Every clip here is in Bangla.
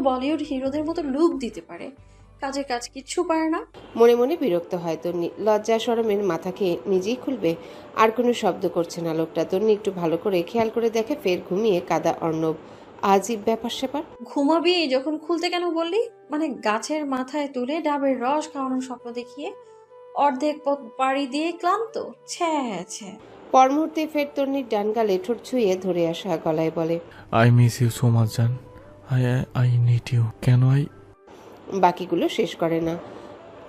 বলিউড হিরোদের মতো লুক দিতে পারে, কাজের কাজ কিচ্ছু পারে না। মনে মনে বিরক্ত হয় তন্নি। লজ্জা শরমের মাথা খেয়ে নিজেই খুলবে। আর কোনো শব্দ করছে না লোকটা। তন্নি একটু ভালো করে খেয়াল করে দেখে ফের ঘুমিয়ে কাদা অর্ণব। আজীব ব্যাপার স্যাপার। ঘুমাবি যখন খুলতে কেন বললি? মানে গাছের মাথায় তুলে ডাবের রস খাওয়ানোর স্বপ্ন দেখিয়ে অর্ধেক পথ পাড়ি দিয়ে ক্লান্ত। ছ্যা ছ্যা। পর মুহূর্তে ফের তন্নির ডান গালে ঠোঁট ছুঁয়ে ধরে আসা গলায় বলে, I miss you so much জান। I I need you. কেন আই? বাকিগুলো শেষ করে না।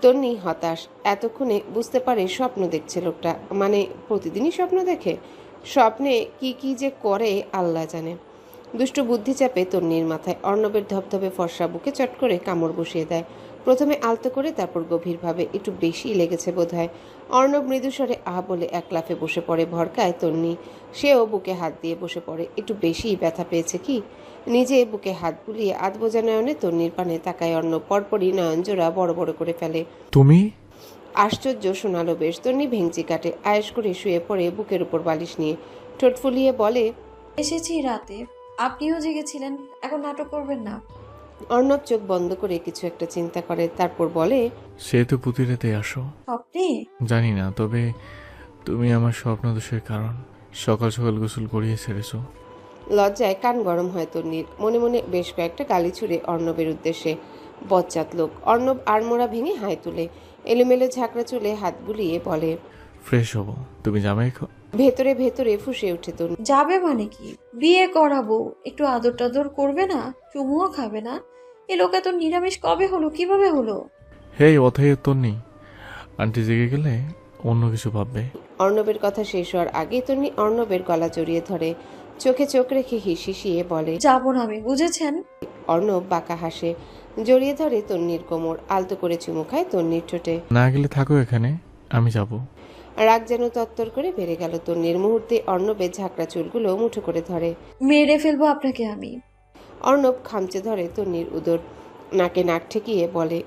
তন্নি হতাশ। এতক্ষণে বুঝতে পারে স্বপ্ন দেখছে লোকটা। মানে প্রতিদিনই স্বপ্ন দেখে। স্বপ্নে কি কি যে করে আল্লাহ জানে। দুষ্টু বুদ্ধি চাপে তন্নির মাথায়। অর্ণবের ধবধবে ফর্সা বুকে চট করে কামড় বসিয়ে দেয়। প্রথমে আলতো করে, তারপর গভীরভাবে। একটু বেশিই লেগেছে বোধহয়। অর্ণব মৃদুস্বরে আহ বলে এক লাফে বসে পড়ে। ভরকায় তন্নি। সেও বুকে হাত দিয়ে বসে পড়ে। একটু বেশিই ব্যথা পেয়েছে কি। নিজে বুকে হাত বুলিয়ে আধবোজা নয়নে তন্নির পানে তাকায় অর্ণব। পরপরই নয়নজোড়া বড় বড় করে ফেলে। তুমি? আশ্চর্য শোনালো বেশ। তন্নি ভেঙচি কাটে। আয়েশ করে শুয়ে পড়ে বুকের উপর বালিশ নিয়ে। ঠোঁট ফুলিয়ে বলে, এসেছি রাতে, আপনিও জেগেছিলেন, এখন নাটক করবেন না। অর্ণব চোখ বন্ধ করে কিছু একটা চিন্তা করে। তারপর বলে, সে তো প্রতি রাতে আসো। স্বপ্নে? জানি না, তবে তুমি আমার স্বপ্ন দোষের কারণ। সকাল সকাল গোসল করিয়ে ছেড়েছো। লজ্জায় কান গরম হয় তন্নির। মনে মনে বেশ কয়েকটা গালি ছুড়ে অর্ণবের উদ্দেশ্যে। বজ্জাত লোক। অর্ণব আড়মোড়া ভেঙে হাই তুলে। এলোমেলো ঝাঁকড়া চুলে হাত বুলিয়ে বলে, ফ্রেশ হবো। তুমি জামাই খাও। ভেতরে ভেতরে ফুঁসে ওঠে তন্নি। যাবে মানে কি? বিয়ে করাবো, একটু আদর টাদর করবে না? চুমুও খাবে না? এ লোক এত নিরামিষ কবে হলো, কিভাবে হলো? হেই অথই তন্নি, আন্টি জেগে গেলে অন্য কিছু ভাববে। অর্ণবের কথা শেষ হওয়ার আগেই তন্নি অর্ণবের গলা জড়িয়ে ধরে। চোখে চোখ রেখে হিসিয়ে বলে, যাবো না আমি, বুঝেছেন? অর্ণব বাঁকা হাসে। জড়িয়ে ধরে তন্নির কোমর। আলতো করে চুমু খায় তন্নির ঠোঁটে। না গেলে থাকো এখানে, আমি যাব। রাগ যেন তত্তর করে বেড়ে গেল তন্নির। মুহূর্তে অর্ণবের ঝাঁকড়া চুলগুলো মুঠো করে ধরে। মেরে ফেলবো আপনাকে আমি। অর্ণব খামচে ধরে তন্নির উদর। নাকে নাক ঠেকিয়ে বলে,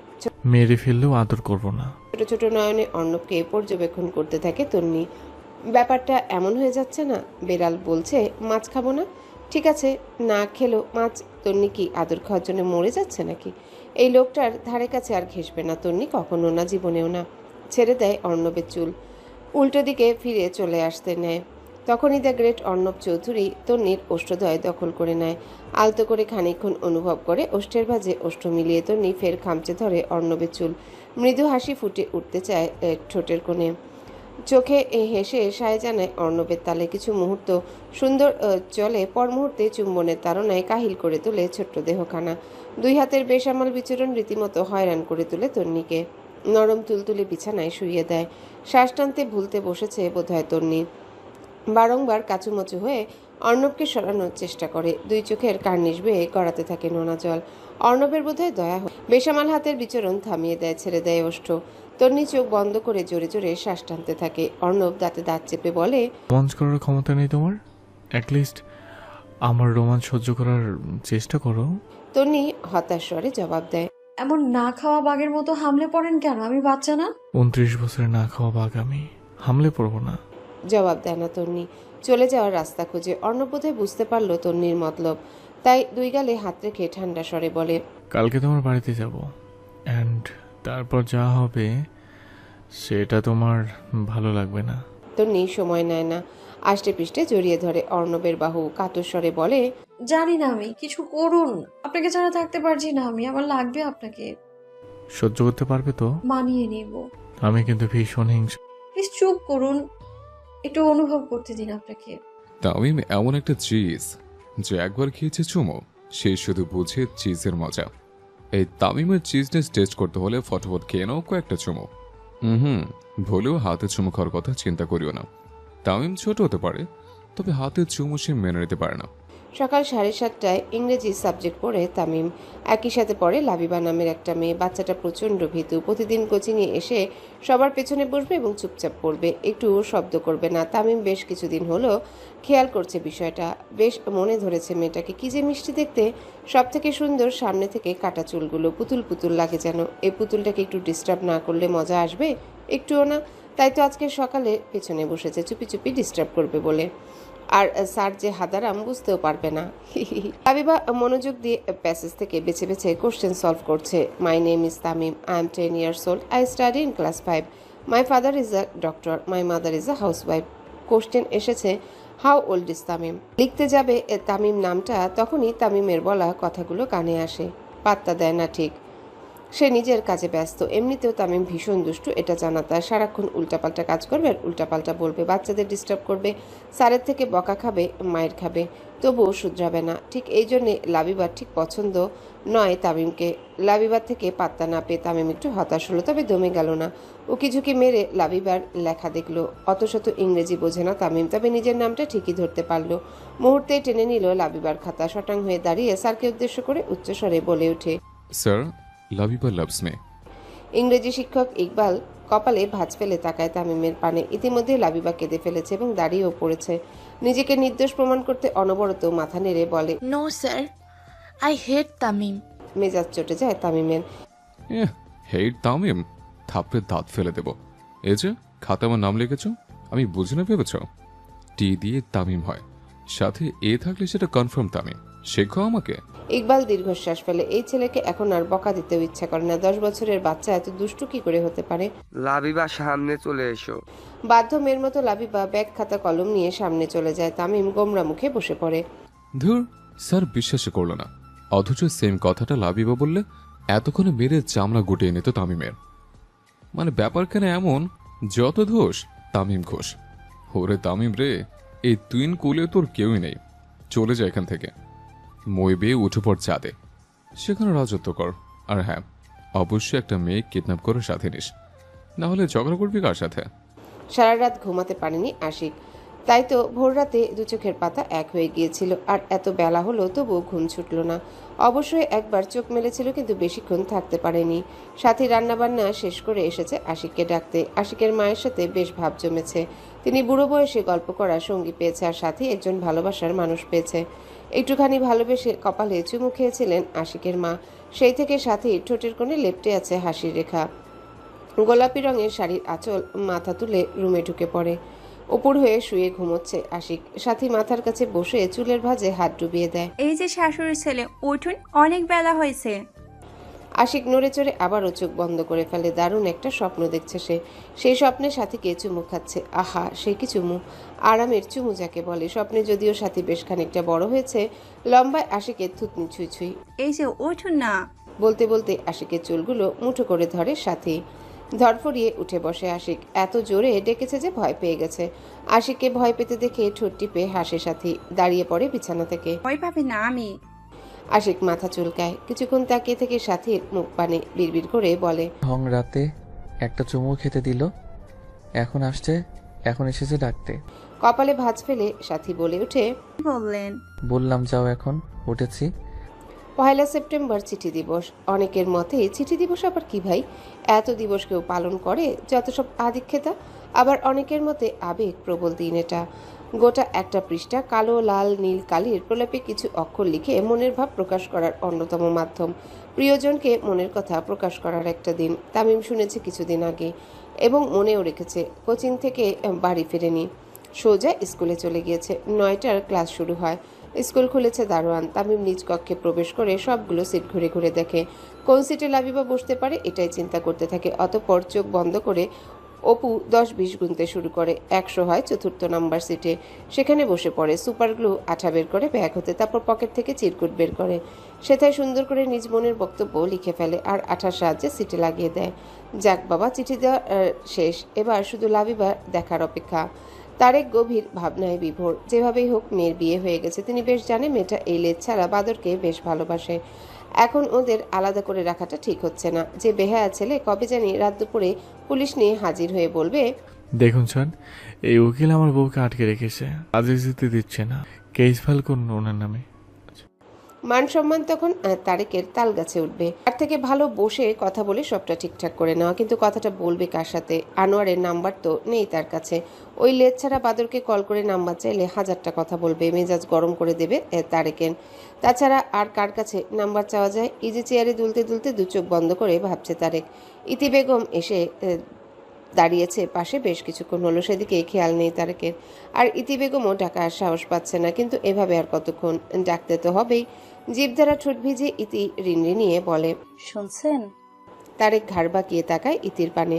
মেরে ফেললেও আদর করব না। ছোট ছোট নয়নে অর্ণবকে পর্যবেক্ষণ করতে থাকে তন্নি। ব্যাপারটা এমন হয়ে যাচ্ছে না, বেড়াল বলছে মাছ খাবো না, ঠিক আছে না খেলো মাছ। তন্নি কি আদর খাওয়ার জন্য মরে যাচ্ছে নাকি? এই লোকটার ধারে কাছে আর ঘেসবে না তন্নি, কখনো না, জীবনেও না। ছেড়ে দেয় অর্ণবের চুল। উল্টো দিকে ফিরে চলে আসতে নেয়। তখনই দ্য গ্রেট অর্ণব চৌধুরী তন্নির ওষ্ঠদ্বয় দখল করে নেয়। আলতো করে খানিকক্ষণ অনুভব করে ওষ্ঠের ভাঁজে ওষ্ঠ মিলিয়ে তন্নি ফের খামচে ধরে অর্ণবের চুল। মৃদু হাসি ফুটে উঠতে চায় ঠোঁটের কোণে। চোখে হেসে সায় জানায় অর্ণবের তালে। কিছু মুহূর্ত সুন্দর চলে। পর মুহূর্তে চুম্বনের তাড়নায় কাহিল করে তোলে ছোট্ট দেহখানা। দুই হাতের বেসামাল বিচরণ রীতিমতো হয়রান করে তোলে তন্নিকে। নরম তুলতুলে বিছানায় শুইয়ে দেয়। শ্বাস টানতে ভুলতে বসেছে বোধহয় তন্নি। বারংবার কাচুমাচু হয়ে অর্ণবকে সরানোর চেষ্টা করে। দুই চোখের কার্নিশ বেয়ে গড়াতে থাকে নোনা জল। অর্ণবের বোধহয় দয়া হয়। বেসামাল হাতের বিচরণ থামিয়ে দেয়, ছেড়ে দেয় ওষ্ঠ। তন্নি চোখ বন্ধ করে জোরে জোরে শ্বাস টানতে থাকে। অর্ণব দাঁতে দাঁত চেপে বলে, রোমাঞ্চ করার ক্ষমতা নেই তোমার? অ্যাটলিস্ট আমার রোমাঞ্চ সহ্য করার চেষ্টা করো। তন্নি হতাশ স্বরে জবাব দেয়, এমন না খাওয়া বাঘের মতো হামলে পড়েন কেন? আমি বাচ্চা না? 29 বছরে না খাওয়া বাঘ আমি, হামলে পড়বো না। জবাব দেয় না তন্নি। চলে যাওয়ার রাস্তা খোঁজে। অর্ণব বোধহয় বুঝতে পারলো তন্নির মতলব। তাই দুই গালে হাত রেখে ঠান্ডা স্বরে বলে, কালকে তোমার বাড়িতে যাব, অ্যান্ড তারপর যা হবে সেটা তোমার ভালো লাগবে না। তন্নি সময় নেয় না। আষ্টে পৃষ্ঠে জড়িয়ে ধরে অর্ণবের বাহু। কাতর স্বরে বলে, জানি না আমি, কিছু করুন। আপনাকে ছাড়া থাকতে পারছি না আমি, আমার লাগবে আপনাকে। সহ্য করতে পারবে তো? মানিয়ে নেব। আমি কিন্তু ভীষণ হিংসা। প্লিজ চুপ করুন, একটু অনুভব করতে দিন আপনাকে। তামিম এমন একটা চিজ যে একবার খেয়েছে চুমো, সে শুধু বুঝে চিজের মজা। এই তামিমের চিজনেস টেস্ট করতে হলে ফটাফট খেয়ে নাও কয়েকটা চুমো। ভুলেও হাতে চুমো খাওয়ার কথা চিন্তা করিও না। তামিম ছোট হতে পারে, তবে হাতের চুমো সে মেনে নিতে পারে না। সকাল 7:30টায় ইংরেজি সাবজেক্ট পড়ে তামিম। একই সাথে পড়ে লাবিবা নামের একটা মেয়ে। বাচ্চাটা প্রচণ্ড ভীতু। প্রতিদিন কোচিংয়ে এসে সবার পেছনে বসবে এবং চুপচাপ পড়বে, একটু শব্দ করবে না। তামিম বেশ কিছুদিন হলো খেয়াল করছে বিষয়টা। বেশ মনে ধরেছে মেয়েটাকে। কি যে মিষ্টি দেখতে। সব থেকে সুন্দর সামনে থেকে কাটা চুলগুলো। পুতুল পুতুল লাগে যেন। এই পুতুলটাকে একটু ডিস্টার্ব না করলে মজা আসবে? একটুও না। তাই তো আজকে সকালে পেছনে বসেছে, চুপি চুপি ডিস্টার্ব করবে বলে। আর স্যার যে হাদারাম বুঝতেও পারবে না। লাবিবা মনোযোগ দিয়ে প্যাসেজ থেকে বেছে বেছে কোশ্চেন সলভ করছে। My name is Tamim, I am 10 years old, I study in class 5, my father is a doctor, my mother is a housewife. Question এসেছে হাউ ওল্ড ইজ তামিম। লিখতে যাবে তামিম নামটা, তখনই তামিমের বলা কথাগুলো কানে আসে। পাত্তা দেয় না ঠিক, সে নিজের কাজে ব্যস্ত। এমনিতেও তামিম ভীষণ দুষ্টু, এটা জানা তার। সারাক্ষণ উল্টাপাল্টা কাজ করবে আর উল্টাপাল্টা বলবে, বাচ্চাদের ডিস্টার্ব করবে, স্যারের থেকে বকা খাবে, মায়ের খাবে, তবুও শুধরাবে না। ঠিক এই জন্যে লাবিবার ঠিক পছন্দ নয় তামিমকে। লাবিবার থেকে পাত্তা না পেয়ে তামিম একটু হতাশ হলো, তবে দমে গেল না। উকিঝুঁকি মেরে লাবিবার লেখা দেখলো। অত শত ইংরেজি বোঝে না তামিম, তবে নিজের নামটা ঠিকই ধরতে পারলো। মুহূর্তে টেনে নিল লাবিবার খাতা। শটাং হয়ে দাঁড়িয়ে স্যারকে উদ্দেশ্য করে উচ্চস্বরে বলে ওঠে, স্যার, লাবিবা লাভস মি। ইংরেজি শিক্ষক ইকবাল কপালে ভাঁজ ফেলে তাকায় তামিমের পানে। ইতিমধ্যে লাবিবা কেঁদে ফেলেছে এবং দাঁড়িয়েও পড়েছে। নিজেকে নির্দোষ প্রমাণ করতে অনবরত মাথা নেড়ে বলে, no sir, I hate Tamim. মেজাজ চটে যায় তামিমের। হেট তামিম, থাপড়ে দাঁত ফেলে দেব। এই যে খাতা আমার নাম লিখেছ, আমি বুঝি না ভেবেছ? টি দিয়ে তামিম হয়, সাথে এ থাকলে সেটা কনফার্ম তামিম। শেখো আমাকে। ইকবাল দীর্ঘশ্বাস ফেলে। এই ছেলেকে এখন আর বকা দিতেও ইচ্ছা করে না। 10 বছরের বাচ্চা এত দুষ্টু কি করে হতে পারে? লাবিবা সামনে চলে এসো। বাধ্য মেয়ের মতো লাবিবা ব্যাগ খাতা কলম নিয়ে সামনে চলে যায়। তামিম গোমরা মুখে বসে পড়ে। ধুর, স্যার বিশ্বাসই করলো না। অথচ সেম কথাটা লাবিবা বললে এতক্ষণে মেরে চামড়া গুটিয়ে নিত তামিমের। মানে ব্যাপারখানে এমন, যত দোষ তামিম ঘোষ। ওরে তামিম রে, এই তুইন কুলে তোর কেউই নেই। চলে যায় এখান থেকে, মই বেয়ে উঠে পড় চাঁদে, সেখানে রাজত্ব কর। আর হ্যাঁ, অবশ্যই একটা মেয়ে কিডন্যাপ করে সাথে নিস, না হলে ঝগড়া করবি কার সাথে? সারা রাত ঘুমাতে পারেনি আশিক, তাই তো ভোর রাতে দু চোখের পাতা এক হয়ে গিয়েছিল। আর এত বেলা হলো তবুও ঘুম ছুটল না। অবশ্যই একবার চোখ মেলেছিল, কিন্তু বেশিক্ষণ থাকতে পারেনি। সাথী রান্নাবান্না শেষ করে এসেছে আশিককে ডাকতে। আশিকের মায়ের সাথে বেশ ভাব জমেছে। তিনি বুড়ো বয়সে গল্প করার সঙ্গী পেয়েছে, আর সাথী একজন ভালোবাসার মানুষ পেয়েছে। একটুখানি ভালোবেসে কপালে চুমু খেয়েছিলেন আশিকের মা। সেই থেকে সাথীর ঠোঁটের কোণে লেপ্টে আছে হাসির রেখা। গোলাপি রঙের শাড়ির আঁচল মাথা তুলে রুমে ঢুকে পড়ে। উপর হয়ে শুয়ে ঘুমোচ্ছে আশিক। সাথী মাথার কাছে বসে চুলের ভাঁজে হাত ডুবিয়ে দেয়। এই যে শাশুড়ির ছেলে, উঠুন, অনেক বেলা হয়েছে। আশিক নড়ে চড়ে আবারও চোখ বন্ধ করে ফেলে। দারুণ একটা স্বপ্ন দেখছে সে। সেই স্বপ্নে সাথীকে চুমু খাচ্ছে। আহা, সে কি চুমু! আরামের চুমু যাকে বলে। স্বপ্নে যদিও সাথী বেশ খানিকটা বড় হয়েছে, লম্বায় আশিকের থুতনি ছুঁই ছুঁই। এই যে উঠুন না। বলতে বলতে আশিকের চুলগুলো মুঠো করে ধরে সাথী। ধরফরিয়ে উঠে বসে আশিক। এত জোরে ডেকেছে যে ভয় পেয়ে গেছে। আশিককে ভয় পেতে দেখে ঠোঁট টিপে হাসে সাথী। দাঁড়িয়ে পড়ে বিছানা থেকে। ভয় পাবে না আমি। আশিক মাথা চুলকায়। কিছুক্ষণ তাকিয়ে থেকে সাথীর মুখ পানে বিড়বিড় করে বলে, ঢং রাতে একটা চুমু খেতে দিল, এখন আসছে, এখন এসেছে ডাকতে। কপালে ভাঁজ ফেলে সাথী বলে ওঠে, কি বললেন? বললাম যাও, এখন উঠেছি। 1 সেপ্টেম্বর চিঠি দিবস। অনেকের মতে চিঠি দিবস আবার কি ভাই? এত দিবস কেউ পালন করে? যত সব আদিক্ষেতা। আবার অনেকের মতে আবেগ প্রবল দিন এটা। গোটা একটা পৃষ্ঠা কালো লাল নীল কালির প্রলেপে কিছু অক্ষর লিখে মনের ভাব প্রকাশ করার অন্যতম মাধ্যম। প্রিয়জনকে মনের কথা প্রকাশ করার একটা দিন। তামিম শুনেছে কিছুদিন আগে এবং মনেও রেখেছে। কোচিং থেকে বাড়ি ফেরেনি, সোজা স্কুলে চলে গিয়েছে। 9টার ক্লাস শুরু হয়। স্কুল খুলেছে দারোয়ান। তামিম নিজ কক্ষে প্রবেশ করে সবগুলো সিট ঘুরে ঘুরে দেখে কোন সিটে লাবিবা বসতে পারে, এটাই চিন্তা করতে থাকে। অতঃপর চোখ বন্ধ করে অপু 10-20 গুনতে শুরু করে। 100 হয় 4র্থ নাম্বার সিটে। সেখানে বসে পড়ে। সুপার গ্লু আঠা বের করে ব্যাগ হতে, তারপর পকেট থেকে চিরকুট বের করে সেথায় সুন্দর করে নিজ মনের বক্তব্য লিখে ফেলে আর আঠার সাহায্যে সিটে লাগিয়ে দেয়। যাক বাবা, চিঠি দেওয়া শেষ। এবার শুধু লাবিবা দেখার অপেক্ষা। তারেক গভীর ভাবনায় বিভোর। যেভাবেই হোক মেয়ের বিয়ে হয়ে গেছে। তিনি বেশ জানে মেয়েটা এই লেজ ছাড়া বাদরকে বেশ ভালোবাসে। এখন ওদের আলাদা করে রাখাটা ঠিক হচ্ছে না। যে বেহায়া ছেলে কবে জানি রাত দুপুরে পুলিশ নিয়ে হাজির হয়ে বলবে, দেখুন স্যার, এই উকিল আমার বউকে আটকে রেখেছে, কাজে যেতে দিচ্ছে না, কেস ফাইল করুন ওনার নামে। মান সম্মান তখন তারেকের তাল গাছে উঠবে। তার থেকে ভালো বসে কথা বলে সবটা ঠিকঠাক করে নেওয়া। কিন্তু কথাটা বলবে কার সাথে? আনোয়ারের নাম্বার তো নেই তার কাছে। ওই লেজ ছাড়া বাদরকে কল করে নাম্বার চাইলে 1000টা কথা বলবে, মেজাজ গরম করে দেবে তারেকের। তাছাড়া আর কার কাছে নাম্বার চাওয়া যায়? ইজি চেয়ারে দুলতে দুলতে দু চোখ বন্ধ করে ভাবছে তারেক। ইতি বেগম এসে দাঁড়িয়েছে পাশে বেশ কিছুক্ষণ হলো, সেদিকে খেয়াল নেই তারেকের। আর ইতি বেগমও ডাকার সাহস পাচ্ছে না, কিন্তু এভাবে আর কতক্ষণ, ডাকতে তো হবেই। জিভ দ্বারা ঠোঁট ভিজে ইতি রিনরিনিয়ে বলে, শুনছেন? তারেক ঘাড় বাঁকিয়ে তাকায় ইতির পানে,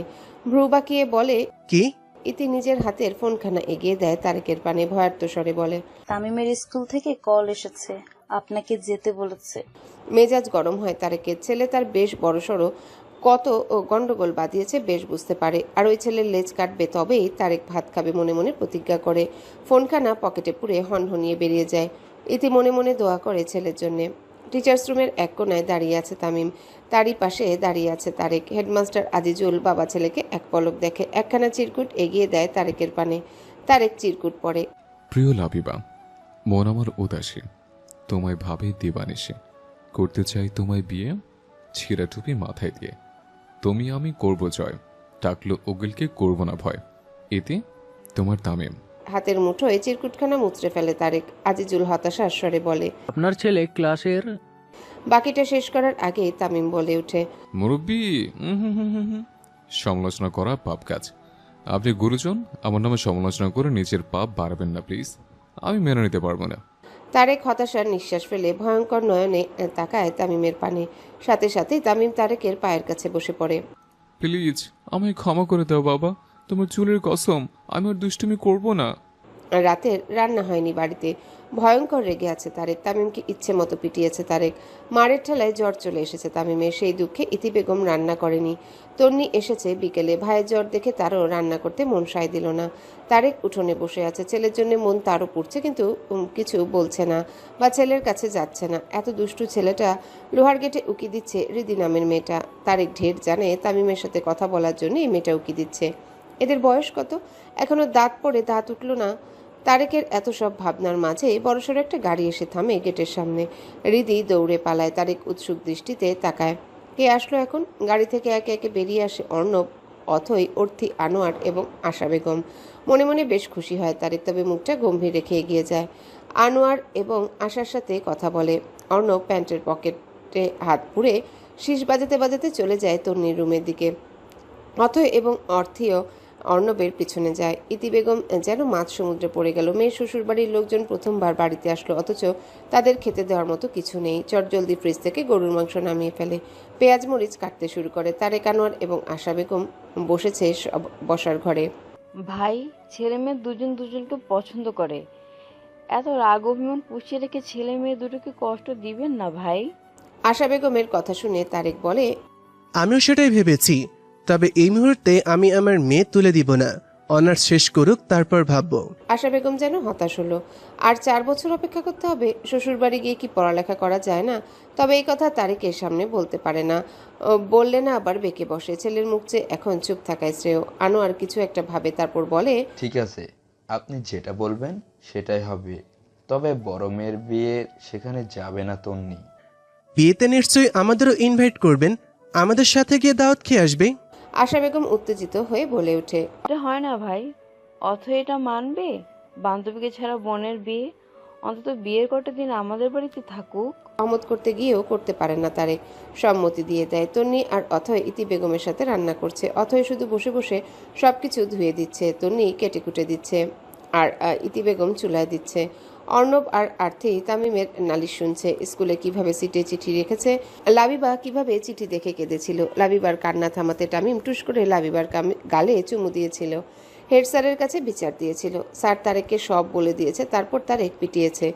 ভ্রু বাঁকিয়ে বলে, কি? ইতি নিজের হাতের ফোনখানা এগিয়ে দেয় তারেকের পানে, ভয়ার্ত স্বরে বলে, তামিমের স্কুল থেকে কল এসেছে, আপনাকে যেতে বলেছে। মেজাজ গরম হয় তারেকের। ছেলে তার বেশ বড়সড় কত গন্ডগোল বাঁধিয়েছে বেশ বুঝতে পারে, আর ওই ছেলের লেজ কাটবে তবেই তারেক ভাত খাবে মনে মনে প্রতিজ্ঞা করে। ফোনখানা পকেটে পুরে হনহনিয়ে বেরিয়ে যায়। ইতি মনে মনে দোয়া করে ছেলের জন্যে। টিচার্স রুমের এক কোনায় দাঁড়িয়ে আছে তামিম, তারই পাশে দাঁড়িয়ে আছে তারেক। হেডমাস্টার আজিজুল বাবা ছেলেকে এক পলক দেখে, একখানা চিরকুট এগিয়ে দেয় তারেকের পানে। তারেক চিরকুট পড়ে। প্রিয় লাবিবা, মন আমার উদাসী, তোমায় ভাবে দিবানিসে, করতে চাই তোমায় বিয়ে, ছিঁড়া টুপি মাথায় দিয়ে, তুমি আমি করব জয়, ডাকলো উকিলকে করব না ভয়, এতে তোমার তামিম। হাতের মুঠোয় চিরকুটখানা মুচড়ে ফেলে তারেক। আজিজুল হতাশার স্বরে বলে, আপনার ছেলে ক্লাসের। বাকিটা শেষ করার আগেই তামিম বলে ওঠে, মুরব্বী, সমালোচনা করা পাপ কাজ। আপনি গুরুজন, আমার নামে সমালোচনা করে নিজের পাপ বাড়াবেন না প্লিজ, আমি মেনে নিতে পারবো না। তারেক হতাশার নিঃশ্বাস ফেলে ভয়ঙ্কর নয়নে তাকায় তামিমের পানে। সাথে সাথেই তামিম তারেকের পায়ের কাছে বসে পড়ে। প্লিজ আমায় ক্ষমা করে দাও বাবা, তোমার চুলের কসম, আমি আর দুষ্টুমি করব না। রাতের রান্না হয়নি বাড়িতে। ভয়ঙ্কর রেগে আছে তারেক। তামিমকে ইচ্ছে মতো পিটিয়েছে তারেক। মারের ঠেলায় জ্বর চলে এসেছে তামিমের। সেই দুঃখে ইতি বেগম রান্না করেনি। তন্নি এসেছে বিকেলে। ভাইয়ের জ্বর দেখে তারও রান্না করতে মন সায় দিল না। তারেক উঠোনে বসে আছে। ছেলের জন্য মন তারও পুড়ছে, কিন্তু কিছু বলছে না বা ছেলের কাছে যাচ্ছে না। এত দুষ্টু ছেলেটা লোহার গেটে উকি দিচ্ছে হৃদি নামের মেয়েটা। তারেক ঢের জানে তামিমের সাথে কথা বলার জন্য এই মেয়েটা উকি দিচ্ছে। এদের বয়স কত? এখনো দাঁত পড়ে দাঁত উঠল না। তারেকের এত সব ভাবনার মাঝে বড়সড় একটা গাড়ি এসে থামে গেটের সামনে। হৃদি দৌড়ে পালায়। তারেক উৎসুক দৃষ্টিতে তাকায়। কে আসলো এখন? গাড়ি থেকে একে একে বেরিয়ে আসে অর্ণব, অথই, অর্থী, আনোয়ার এবং আশা বেগম। মনে মনে বেশ খুশি হয় তারেক, তবে মুখটা গম্ভীর রেখে এগিয়ে যায়। আনোয়ার এবং আশার সাথে কথা বলে। অর্ণব প্যান্টের পকেটে হাত পুরে শীষ বাজাতে বাজাতে চলে যায় তন্নির রুমের দিকে। অথই এবং অর্থীও অর্ণবের পিছনে যায়। ইতি বেগম যেন মাছ সমুদ্রে পড়ে গেল। মেয়ের শ্বশুরবাড়ির লোকজন প্রথমবার বাড়িতে আসলো, অথচ তাদের খেতে দেওয়ার মতো কিছু নেই। চটজলদি ফ্রিজ থেকে গরুর মাংস নামিয়ে ফেলে। পেঁয়াজ মরিচ কাটতে শুরু করে। তারেক, আনোয়ার এবং আশা বেগম বসেছে বসার ঘরে। ভাই, ছেলে মেয়ে দুজন দুজনকে পছন্দ করে, এত রাগ অভিমান পুষিয়ে রেখে ছেলে মেয়ে দুটোকে কষ্ট দিবেন না ভাই। আশা বেগমের কথা শুনে তারেক বলে, আমিও সেটাই ভেবেছি, তবে এই মুহূর্তে আমি আমার মেয়ে তুলে দিব না। অনার্স শেষ করুক, তারপর ভাববো। আশা বেগম যেন হতাশ হলো। আর 4 বছর অপেক্ষা করতে হবে? শ্বশুরবাড়ি গিয়ে কি পড়ালেখা করা যায় না? তবে এই কথা তারেকের সামনে বলতে পারে না। বললে না আবার বেঁকে বসে। ছেলের মুখ চেয়ে এখন চুপ থাকায় শ্রেয়। আনোয়ার কিছু একটা ভাবে, তারপর বলে, ঠিক আছে, আপনি যেটা বলবেন সেটাই হবে, তবে বড় মেয়ের বিয়ে সেখানে যাবে না তন্নি। বিয়েতে নিশ্চয়ই আমাদেরও ইনভাইট করবেন, আমাদের সাথে গিয়ে দাওয়াত খেয়ে আসবে। আশা বেগম উত্তেজিত হয়ে বলে ওঠে, এটা হয় না ভাই, অথবা এটা মানবে? বান্ধবীকে ছাড়া বোনের বিয়ে, অন্তত বিয়ের কটা দিন আমাদের বাড়িতে থাকুক। সহমত করতে গিয়েও করতে পারে না তারেক। সম্মতি দিয়ে দেয়। তন্নি আর অথয় ইতি বেগমের সাথে রান্না করছে। অথয় শুধু বসে বসে সবকিছু ধুয়ে দিচ্ছে, তন্নি কেটে কুটে দিচ্ছে, আর ইতি বেগম চুলায় দিচ্ছে। অর্ণব আর আর্থি তামিমের নালিশ শুনছে। স্কুলে কিভাবে সিটে চিঠি রেখেছে, লাবিবা কিভাবে চিঠি দেখে কেঁদেছিল। লাবিবার কান্না থামাতে তামিম টুস করে লাবিবার গালে চুমু দিয়েছিল। হেড স্যারের কাছে বিচার দিয়েছিল। স্যার তারেককে সব বলে দিয়েছে, তারপর তারেক পিটিয়েছে।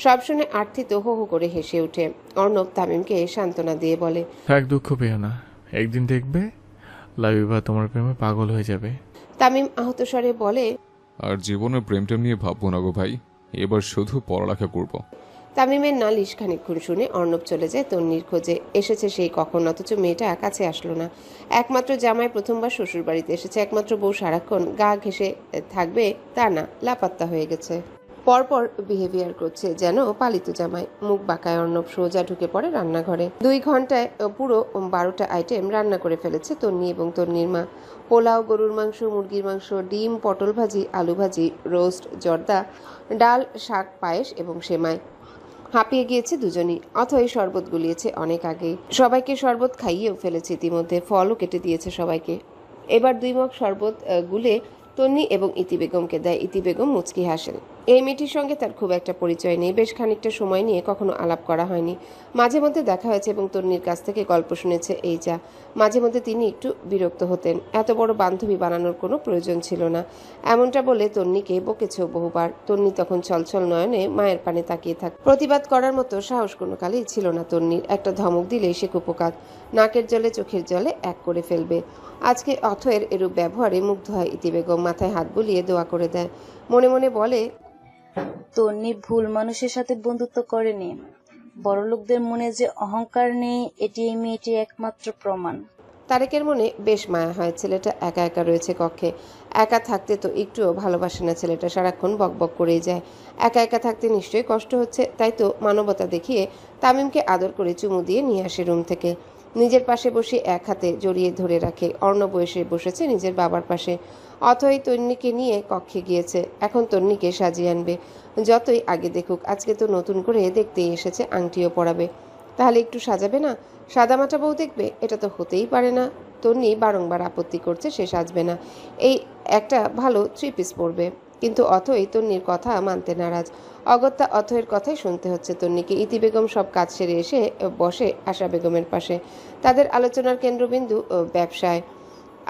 সব শুনে আর্থি তো হো হো করে হেসে ওঠে। অর্ণব তামিমকে সান্ত্বনা দিয়ে বলে, থাক, দুঃখ পেও না, একদিন দেখবে লাবিবা তোমার প্রেমে পাগল হয়ে যাবে। তামিম আহত স্বরে বলে, আর জীবনের প্রেমটা নিয়ে ভাববো না গো ভাই, এবার শুধু পড়ালেখা করব। তামিমের নালিশ খানিকক্ষণ শুনে অর্ণব চলে যায় তন্নির খোঁজে। এসেছে সেই কখন, অথচ মেয়েটা কাছে আসলো না। একমাত্র জামাই প্রথমবার শ্বশুর বাড়িতে এসেছে, একমাত্র বউ সারাক্ষণ গা ঘেঁষে থাকবে তা না, লাপাত্তা হয়ে গেছে। পরপর বিহেভিয়ার করছে যেন পালিত জামাই। মুখ বাঁকায় অর্ণব। সোজা ঢুকে পড়ে রান্নাঘরে। 2 ঘন্টায় পুরো 12টা আইটেম রান্না করে ফেলেছে তন্নি এবং তন্নির মা। পোলাও, গরুর মাংস, মুরগির মাংস, ডিম, পটল ভাজি, আলু ভাজি, রোস্ট, জর্দা, ডাল, শাক, পায়েস এবং সেমাই। হাঁপিয়ে গিয়েছে দুজনই। অথই শরবত গুলিয়েছে অনেক আগেই। সবাইকে শরবত খাইয়েও ফেলেছে ইতিমধ্যে। ফলও কেটে দিয়েছে সবাইকে। এবার 2 মগ শরবত গুলে তন্নি এবং ইতি বেগমকে দেয়। ইতি বেগম মুচকি হাসেন। এই মেয়েটির সঙ্গে তার খুব একটা পরিচয় নেই, বেশ খানিকটা সময় নিয়ে কখনো আলাপ করা হয়নি। মাঝে মধ্যে দেখা হয়েছে এবং তন্নির কাছ থেকে গল্প শুনেছে, এই যা। মাঝে মধ্যে তিনি একটু বিরক্ত হতেন, এত বড় বান্ধবী বানানোর কোনো প্রয়োজন ছিল না, এমনটা বলে তন্নিকে বকেছেও বহুবার। তন্নি তখন ছলছল নয়নে মায়ের পানে তাকিয়ে থাক। প্রতিবাদ করার মতো সাহস কোনো কালেই ছিল না তন্নির। একটা ধমক দিলেই সে কুপোকাত, নাকের জলে চোখের জলে এক করে ফেলবে। আজকে অথয়ের এরূপ ব্যবহারে মুগ্ধ হয় ইতি বেগম, মাথায় হাত বুলিয়ে দোয়া করে দেয়। মনে মনে বলে, তন্নি ভুল মানুষের সাথে বন্ধুত্ব করেনি। বড়লোকদের মনে যে অহংকার নেই, এটি এই মেয়েটির একমাত্র প্রমাণ। তারেকের মনে বেশ মায়া হয়। ছেলেটা একা একা রয়েছে কক্ষে। একা থাকতে তো একটুও ভালোবাসে না ছেলেটা, সারাক্ষণ বকবক করেই যায়। একা একা থাকতে নিশ্চয়ই কষ্ট হচ্ছে, তাই তো মানবতা দেখিয়ে তামিমকে আদর করে চুমু দিয়ে নিয়ে আসে রুম থেকে। নিজের পাশে বসে এক হাতে জড়িয়ে ধরে রাখে। অর্ণব এসে বসেছে নিজের বাবার পাশে। অথই তন্নিকে নিয়ে কক্ষে গিয়েছে, এখন তন্নিকে সাজিয়ে আনবে। যতই আগে দেখুক, আজকে তো নতুন করে দেখতেই এসেছে, আংটিও পরাবে। তাহলে একটু সাজাবে না? সাদামাটা বউ দেখবে? এটা তো হতেই পারে না। তন্নি বারংবার আপত্তি করছে সে সাজবে না, এই একটা ভালো 3 পিস পরবে। কিন্তু অথই তন্নির কথা মানতে নারাজ। অগত্যা অথয়ের কথাই শুনতে হচ্ছে তন্নিকে। ইতি বেগম সব কাজ সেরে এসে বসে আশা বেগমের পাশে। তাদের আলোচনার কেন্দ্রবিন্দু ব্যবসায়।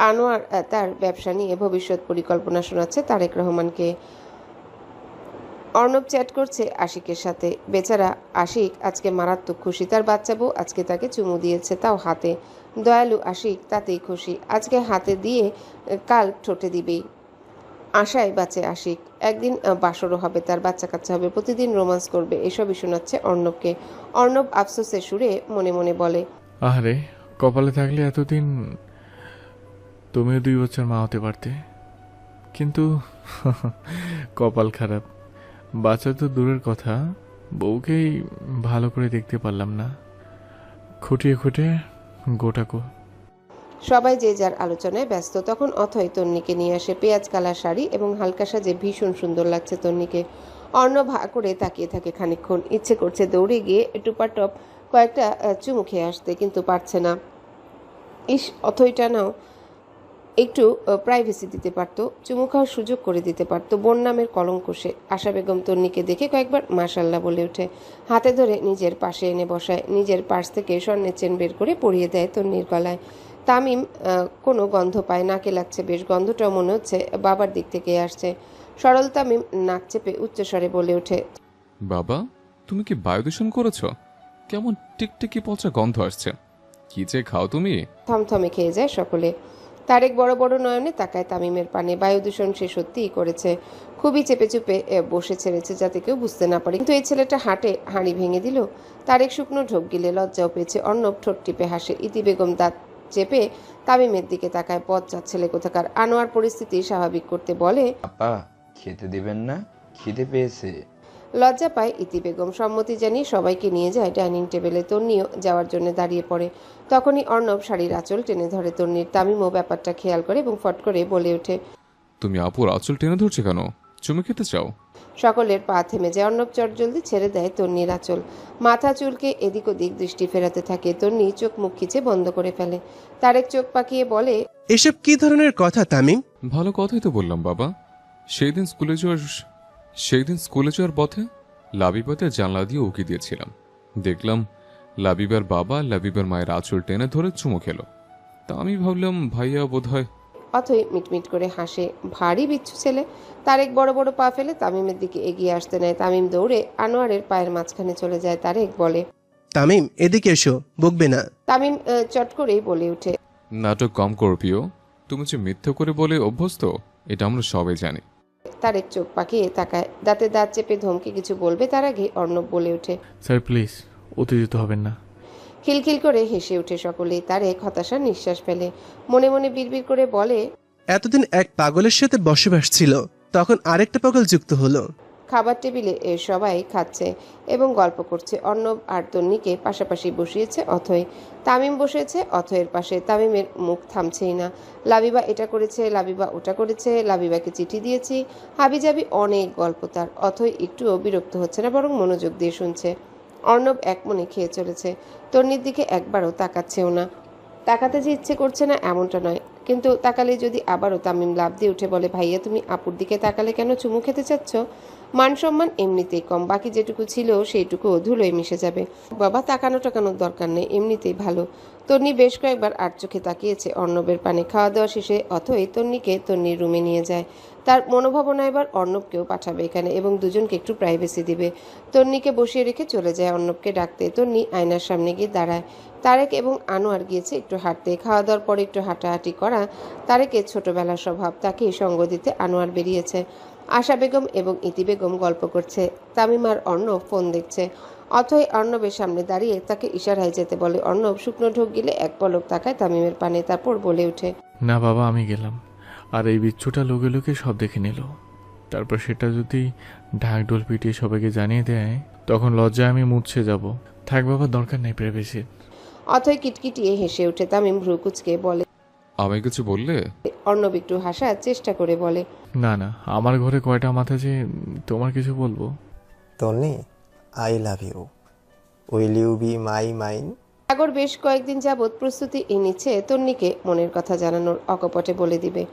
আনোয়ার তার ব্যবসা নিয়ে ভবিষ্যৎ পরিকল্পনা শোনাচ্ছে তারেক রহমানকে। অর্ণব চ্যাট করছে আশিকের সাথে। বেচারা আশিক আজকে মারাত্মক খুশি, তার বাচ্চা বউ আজকে তাকে চুমু দিয়েছে, তাও হাতে। দয়ালু আশিক তাতেই খুশি, আজকে হাতে দিয়ে কাল ঠোঁটে দিবেই। আশায় বাঁচে আশিক, একদিন বাসরও হবে, তার বাচ্চা কাচ্চা হবে, প্রতিদিন রোমান্স করবে। এসবই শোনাচ্ছে অর্ণবকে। অর্ণব আফসোসের সুরে মনে মনে বলে, আরে কপালে থাকলে এতদিন তুমিও 2 বছর মা হতে পারতে, কিন্তু কপাল খারাপ। বাচ্চা তো দূরের কথা, বউকেই ভালো করে দেখতে পারলাম না। খুঁটিয়ে খুঁটিয়ে গোটাকো। সবাই যে যার আলোচনায় ব্যস্ত। তখন অথই তন্নিকে নিয়ে আসে। পেঁয়াজ কালার শাড়ি এবং হালকা সাজে ভীষণ সুন্দর লাগছে তন্নিকে। অর্ণব হা করে তাকিয়ে থাকে খানিকক্ষণ। ইচ্ছে করছে দৌড়ে গিয়ে টুপাটপ কয়েকটা চুমু খেয়ে আসতে, কিন্তু পারছে না। ইস, অথইটা নাও একটু প্রাইভেসি দিতে পারতো, চুমু খাওয়ার সুযোগ করে দিতে পারতো। বোন নামের কলঙ্ক সে। আশা বেগম তন্নিকে দেখে কয়েকবার মাশাল্লাহ বলে ওঠে, হাতে ধরে নিজের পাশে এনে বসায়। নিজের পার্স থেকে স্বর্ণের চেন বের করে পরিয়ে দেয় তন্নির গলায়। তামিম কোনো গন্ধ পায়, নাকে লাগছে বেশ, গন্ধটাও মনে হচ্ছে বাবার দিক থেকে আসছে। সরল তামিম নাক চেপে উচ্চস্বরে বলে ওঠে, বাবা, তুমি কি বায়ু দূষণ করেছ? কেমন টিকটিকি পচা গন্ধ আসছে, কি যে খাও তুমি? থমথমে খেয়ে যায় সকলে। তারেক বড় বড় নয়নে তাকায় তামিমের পানে। বায়ু দূষণ সে সত্যিই করেছে, খুবই চেপে চুপে বসে ছেড়েছে যাতে কেউ বুঝতে না পারে। কিন্তু এই ছেলেটা হাঁটে হাঁড়ি ভেঙে দিল। তারেক শুকনো ঢোক গিলে লজ্জাও পেয়েছে। অর্ণব ঠোঁট টিপে হাসে। ইতি বেগম দাঁত চেপে তামিমের দিকে তাকায়, বজ্জাত ছেলে কোথাকার। আনোয়ার পরিস্থিতি স্বাভাবিক করতে বলে, আপা খেতে দিবেন না, খিদে পেয়েছে। লজ্জা পায় ইতি বেগম। সম্মতি জানিয়ে সবাইকে নিয়ে যায় ডাইনিং টেবিলে। তন্নিও যাওয়ার জন্য দাঁড়িয়ে পড়ে। তখনই অর্ণব শাড়ির আঁচল টেনে ধরে তন্নির। তামিমও ব্যাপারটা খেয়াল করে এবং ফট করে বলে ওঠে, তুমি আপুর আঁচল টেনে ধরছে কেন? চুমু খেতে চাও? সকলের পা থেমে যায়। অর্ণব চটজলদি ছেড়ে দেয় তন্নির আঁচল। মাথা চুলকে এদিক ওদিক দৃষ্টি ফেরাতে থাকে। তন্নি চোখ মুখ খিচে বন্ধ করে ফেলে। তারেক চোখ পাকিয়ে বলে, এসব কি ধরনের কথা তামিম? ভালো কথাই তো বললাম বাবা। সেই দিন স্কুলে যাওয়ার পথে লাবিবাদের জানলা দিয়ে উকি দিয়েছিলাম, দেখলাম লাবিবার বাবা লাবিবার মায়ের আঁচল টেনে ধরে চুমু খেলো। তা আমি ভাবলাম ভাইয়া বোধহয়। অথই মিটমিট করে হাসে। ভারী বিচ্ছু ছেলে। তারেক বড় বড় পা ফেলে তামিমের দিকে এগিয়ে আসতে নেয়। তামিম দৌড়ে আনোয়ারের পায়ের মাঝখানে চলে যায়। তারেক বলে, তামিম এদিকে এসো, বকবে না। তামিম চট করেই বলে ওঠে, নাটক কম করো প্রিয়, তুমি যে মিথ্যে করে বলে অভ্যস্ত এটা আমরা সবাই জানি। তারেক চোখ পাকিয়ে তাকায়। দাঁতে দাঁত চেপে ধমকে কিছু বলবে তার আগে অর্ণব বলে ওঠে, স্যার প্লিজ উত্তেজিত হবেন না। খিলখিল করে হেসে ওঠে সকলেই। তারেক হতাশার নিঃশ্বাস ফেলে। মনে মনে বিড়বিড় করে বলে, এতদিন এক পাগলের সাথে বসবাস ছিল, তখন আরেকটা পাগল যুক্ত হলো। খাবার টেবিলে সবাই খাচ্ছে এবং গল্প করছে। অর্ণব আর তন্নিকে পাশাপাশি বসিয়েছে অথই। তামিম বসেছে অথয়ের পাশে। তামিমের মুখ থামছেই না। লাবিবা এটা করেছে, লাবিবা ওটা করেছে, লাবিবাকে চিঠি দিয়েছি, হাবিজাবি অনেক গল্প তার। অথই একটুও বিরক্ত হচ্ছে না, বরং মনোযোগ দিয়ে শুনছে। অর্ণব এক মনে খেয়ে চলেছে। তন্নির দিকে একবারও তাকাচ্ছেও না। তাকাতে যে ইচ্ছে করছে না এমনটা নয়, কিন্তু তাকালে যদি আবারও তামিম লাফ দিয়ে উঠে বলে, ভাইয়া তুমি আপুর দিকে তাকালে কেন, চুমু খেতে চাচ্ছ? মান সম্মান এমনিতেই কম, বাকি যেটুকু ছিল সেইটুকু ধুলোয় মিশে যাবে। বাবা টাকানোর দরকার নেই, এমনিতেই ভালো। তন্নি বেশ কয়েকবার আর চোখে তাকিয়েছে অর্ণবের পানে। খাওয়া দাওয়া শেষে অথই তন্নিকে তন্নির রুমে নিয়ে যায়। তার মনোভাবনা এবার অর্ণবকেও পাঠাবে এখানে এবং দুজনকে একটু প্রাইভেসি দিবে। তন্নিকে বসিয়ে রেখে চলে যায় অর্ণবকে ডাকতে। তন্নি আয়নার সামনে গিয়ে দাঁড়ায়। তারেক এবং আনোয়ার গিয়েছে একটু হাঁটতে। খাওয়া দাওয়ার পরে একটু হাঁটাহাঁটি করা তারেকের ছোটবেলার স্বভাব, তাকে সঙ্গ দিতে আনোয়ার বেরিয়েছে। আশা বেগম এবং ইতি বেগম গল্প করছে। তামিম আর অর্ণব ফোন দেখছে। অথই অর্ণবের সামনে দাঁড়িয়ে তাকে ইশারায় যেতে বলে। অর্ণব শুকনো ঢোক গিলে এক পলক তাকায় তামিমের পানে, তারপর বলে ওঠে, না বাবা আমি গেলাম। আর এই বিচ্ছুটা লোকে লোকে সব দেখে নিল, তারপর সেটা যদি ঢাকঢোল পিটিয়ে সবাইকে জানিয়ে দেয় তখন লজ্জায় আমি মুছে যাব। থাক বাবা, দরকার নেই প্রাইভেসির। অথই কিটকিটিয়ে হেসে ওঠে। তামিম ভ্রু কুঁচকে বলে, আমায় কিছু বললে? অর্ণব একটু হাসার চেষ্টা করে বলে, না না, আমার ঘরে কয়টা মাথা যে তোমার কিছু বলবো। Tonni, I love you, will you be my mine? Sagar বেশ কয়েকদিন যাবৎ প্রস্তুতি নিচ্ছে তন্নিকে মনের কথা জানানোর, অকপটে বলে দিবে।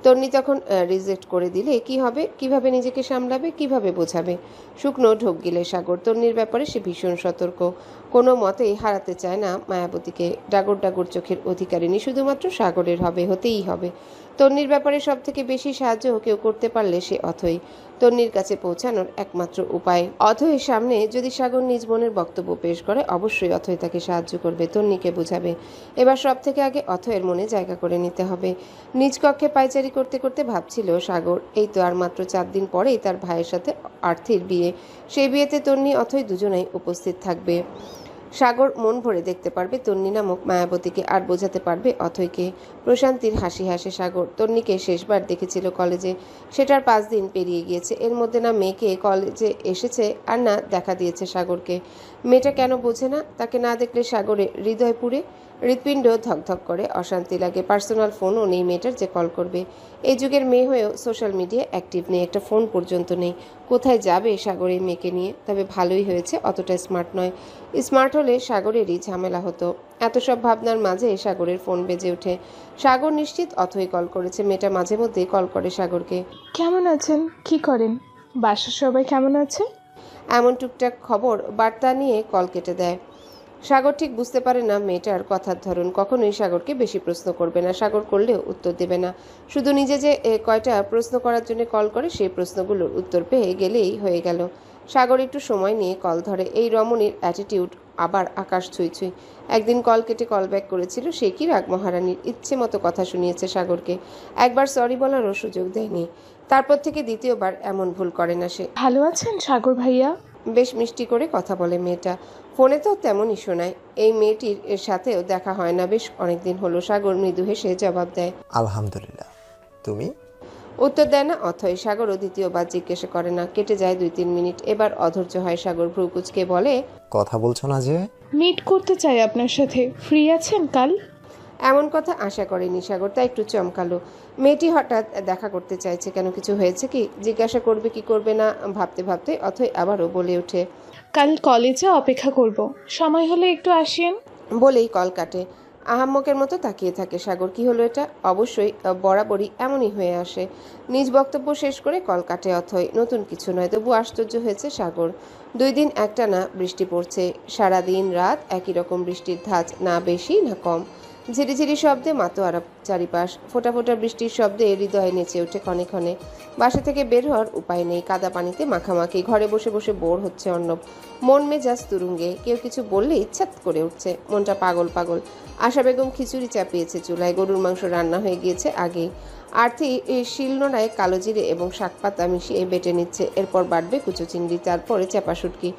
তন্নি তখন রিজেক্ট করে দিলে কি হবে, কিভাবে নিজেকে সামলাবে, কিভাবে বোঝাবে? শুকনো ঢোক গিলে সাগর। তন্নির ব্যাপারে সে ভীষণ সতর্ক, কোনো মতেই হারাতে চায় না মায়াবতীকে। ডাগর ডাগর চোখের অধিকারিণী শুধুমাত্র সাগরের হবে, হতেই হবে। তন্নির ব্যাপারে সব থেকে বেশি সাহায্য কেউ করতে পারলে সে অথই। তন্নির কাছে পৌঁছানোর একমাত্র উপায়। অথইয়ের সামনে যদি সাগর নিজ মনের বক্তব্য পেশ করে অবশ্যই অথই তাকে সাহায্য করবে, তন্নিকে বোঝাবে। এবার সব থেকে আগে অথইয়ের মনে জায়গা করে নিতে হবে। নিজ কক্ষে পায়চারি করতে করতে ভাবছিল সাগর, এই তো আর মাত্র 4 দিন পরেই তার ভাইয়ের সাথে আর্থির বিয়ে। সেই বিয়েতে তন্নি অথই দুজনেই উপস্থিত থাকবে। সাগর মন ভরে দেখতে পারবে তন্নি নামক মায়াবতীকে, আর বোঝাতে পারবে অথইকে। প্রশান্তির হাসি হাসে সাগর। তন্নিকে শেষবার দেখেছিল কলেজে, সেটার 5 দিন পেরিয়ে গিয়েছে। এর মধ্যে না মেয়েকে কলেজে এসেছে আর না দেখা দিয়েছে সাগরকে। মেয়েটা কেন বোঝে না? তাকে না দেখলে সাগরে হৃদয় পুড়ে, হৃৎপিণ্ড ধকধক করে, অশান্তি লাগে। পার্সোনাল ফোনও নেই মেয়েটার যে কল করবে। এই যুগের মেয়ে হয়েও সোশ্যাল মিডিয়া অ্যাক্টিভ নেই, একটা ফোন পর্যন্ত নেই। কোথায় যাবে সাগর এই মেয়েকে নিয়ে? তবে ভালোই হয়েছে অতটা স্মার্ট নয়। স্মার্ট হলে সাগরেরই ঝামেলা হতো। এত সব ভাবনার মাঝে সাগরের ফোন বেজে ওঠে। সাগর নিশ্চিত অথই কল করেছে। মেয়েটা মাঝে মধ্যেই কল করে সাগরকে। কেমন আছেন, কি করেন, বাসার সবাই কেমন আছে? এমন টুকটাক খবর বার্তা নিয়ে কল কেটে দেয়। সাগর ঠিক বুঝতে পারে না মেয়েটার কথার ধরন। কখনোই সাগরকে বেশি প্রশ্ন করবে না, সাগর করলেও উত্তর দেবে না। শুধু নিজে যে কয়টা প্রশ্ন করার জন্য কল করে সেই প্রশ্নগুলোর উত্তর পেয়ে গেলেই হয়ে গেল। সাগর একটু সময় নিয়ে কল ধরে। এই রমণীর অ্যাটিটিউড আবার আকাশ ছুঁই ছুঁই। একদিন কল কেটে কল ব্যাক করেছিল, সে কি রাগ মহারানীর, ইচ্ছে মতো কথা শুনিয়েছে সাগরকে। একবার সরি বলারও সুযোগ দেয়নি। তারপর থেকে দ্বিতীয়বার এমন ভুল করে না সে। ভালো আছেন সাগর ভাইয়া? বেশ মিষ্টি করে কথা বলে মেয়েটা। ফোনে তো তেমনই শোনায়। এই মেয়েটির এর সাথেও দেখা হয় না বেশ অনেকদিন হলো। সাগর মৃদু হেসে জবাব দেয়, আলহামদুলিল্লাহ। তুমি? উত্তর দেয় না অথই। সাগরও দ্বিতীয়বার জিজ্ঞাসা করে না। কেটে যায় 2-3 মিনিট। এবার অধৈর্য হয় সাগর। ভ্রু কুঁচকে বলে, কথা বলছো না যে? মিট করতে চাই আপনার সাথে, ফ্রি আছেন কাল? এমন কথা আশা করেনি সাগর, তাই একটু চমকালো। মেয়েটি হঠাৎ দেখা করতে চাইছে কেন, কিছু হয়েছে কি? জিজ্ঞাসা করবে কি করবে না ভাবতে ভাবতে অথই আবারও বলে ওঠে, কাল কলেজে অপেক্ষা করব, সময় হলে একটু আসেন। বলেই কল কাটে। আহাম্মকের মতো তাকিয়ে থাকে সাগর। কি হলো এটা? অবশ্যই বরাবরই এমনই হয়ে আসে। নিজ বক্তব্য শেষ করে কল কাটে অথই। নতুন কিছু নয়, তবু আশ্চর্য হয়েছে সাগর। 2 দিন একটানা বৃষ্টি পড়ছে। সারা দিন রাত একই রকম বৃষ্টির ধাঁচ, না বেশি না কম। ঝিরিঝিরি শব্দে মাতোয়ারা চারিপাশ। ফোঁটা ফোঁটা বৃষ্টির শব্দে হৃদয়ে নেচে ওঠে ক্ষণে ক্ষণে। বাসা থেকে বের হওয়ার উপায় নেই, কাদা পানিতে মাখামাখি। ঘরে বসে বসে বোর হচ্ছে অর্ণব। মন মেজাজ তুরুঙ্গে। কেউ কিছু বললে ইচ্ছাত করে উঠছে, মনটা পাগল পাগল। আশা বেগম খিচুড়ি চাপিয়েছে চুলায়। গরুর মাংস রান্না হয়ে গিয়েছে আগেই। আরতি শিলনোড়ায় কালো জিরে এবং শাকপাতা মিশিয়ে বেটে নিচ্ছে। এরপর বাটবে কুচো চিংড়ি, তারপরে চাপা শুটকি।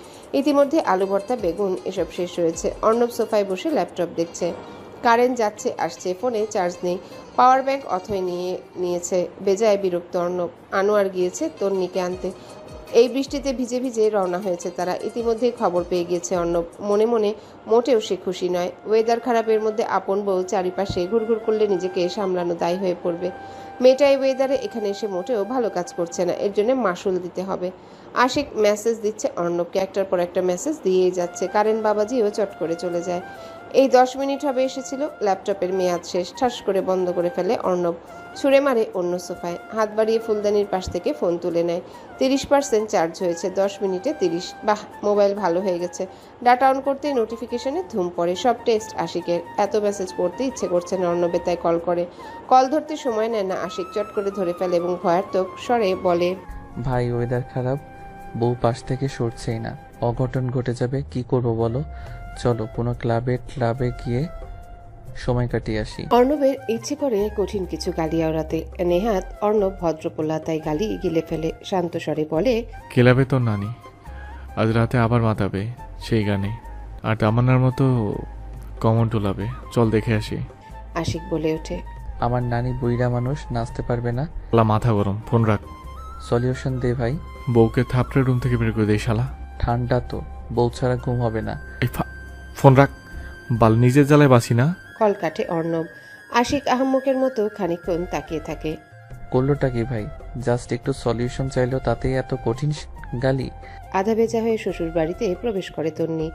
ইতিমধ্যে আলু ভর্তা, বেগুন এসব শেষ হয়েছে। অর্ণব সোফায় বসে ল্যাপটপ দেখছে। কারেন্ট যাচ্ছে আসছে, ফোনে চার্জ নেই। পাওয়ার ব্যাংক অথই নিয়েছে। বেজায় বিরক্ত অর্ণব। আনোয়ার গিয়েছে তন্নিকে আনতে। এই বৃষ্টিতে ভিজে ভিজে রওনা হয়েছে তারা। ইতিমধ্যেই খবর পেয়ে গিয়েছে অর্ণব। মনে মনে মোটেও সে খুশি নয়। ওয়েদার খারাপের মধ্যে আপন বউ চারিপাশে ঘুরঘুর করলে নিজেকে সামলানো দায়ী হয়ে পড়বে। মেয়েটা এই ওয়েদারে এখানে এসে মোটেও ভালো কাজ করছে না, এর জন্য মাসুল দিতে হবে। আশিক মেসেজ দিচ্ছে অর্ণবকে, একটার পর একটা মেসেজ দিয়েই যাচ্ছে। কারেন্ট বাবাজিও চট করে চলে যায়। এই 10 মিনিট হবে এসেছিল। ল্যাপটপের মেয়াদ শেষ। ঠাস করে বন্ধ করে ফেলে অর্ণব। ছুঁড়ে মারে অন্য সোফায়। হাত বাড়িয়ে ফুলদানির পাশ থেকে ফোন তুলে নেয়। 30% চার্জ হয়েছে। 10 মিনিটে 30। বাহ, মোবাইল ভালো হয়ে গেছে। ডাটা অন করতেই নোটিফিকেশনে ধুম পড়ে। সব টেক্সট আশিকের। এত মেসেজ পড়তে ইচ্ছে করছে না অর্ণবের, তাই কল করে। কল ধরতে সময় নেয় না আশিক। চট করে ধরে ফেলে এবং ভয়ার্থক স্বরে বলে, ভাই ওয়েদার খারাপ, বউ পাশ থেকে সরছেই না, অঘটন ঘটে যাবে, কি করব বলো? চলো কোনো ক্লাবে গিয়ে সময় কাটিয়ে আসি। অর্ণবের ইচ্ছে করে কঠিন কিছু গালি আওড়াতে। নেহাত অর্ণব ভদ্রপোলা, তাই গালি গিলে ফেলে। শান্ত স্বরে বলে, ক্লাবে তোর নানি আজ রাতে আবার মাতাবে সেই গানে, আর তামান্নার মতো কমন টোলাবে। চল দেখে আসি। আশিক বলে ওঠে, আমার নানি বুইড়া মানুষ, নাচতে পারবে না। শালা মাথা গরম, ফোন রাখ। সলিউশন দে ভাই। বউকে থাপড়ে রুম থেকে বের করে দেই শালা। ঠান্ডা তো, বউ ছাড়া ঘুম হবে না। ফোন রাখ, বাল নিজের জ্বালায় বাসি না। কল কাটে অর্ণব। আশিক আহম্মকের মতো খানিকক্ষণ তাকিয়ে থাকে। করলোটা কি ভাই? জাস্ট একটু সলিউশন চাইলো, তাতেই এত কঠিন গালি? আধা ভেজা হয়ে শ্বশুর বাড়িতে প্রবেশ করে তন্নি।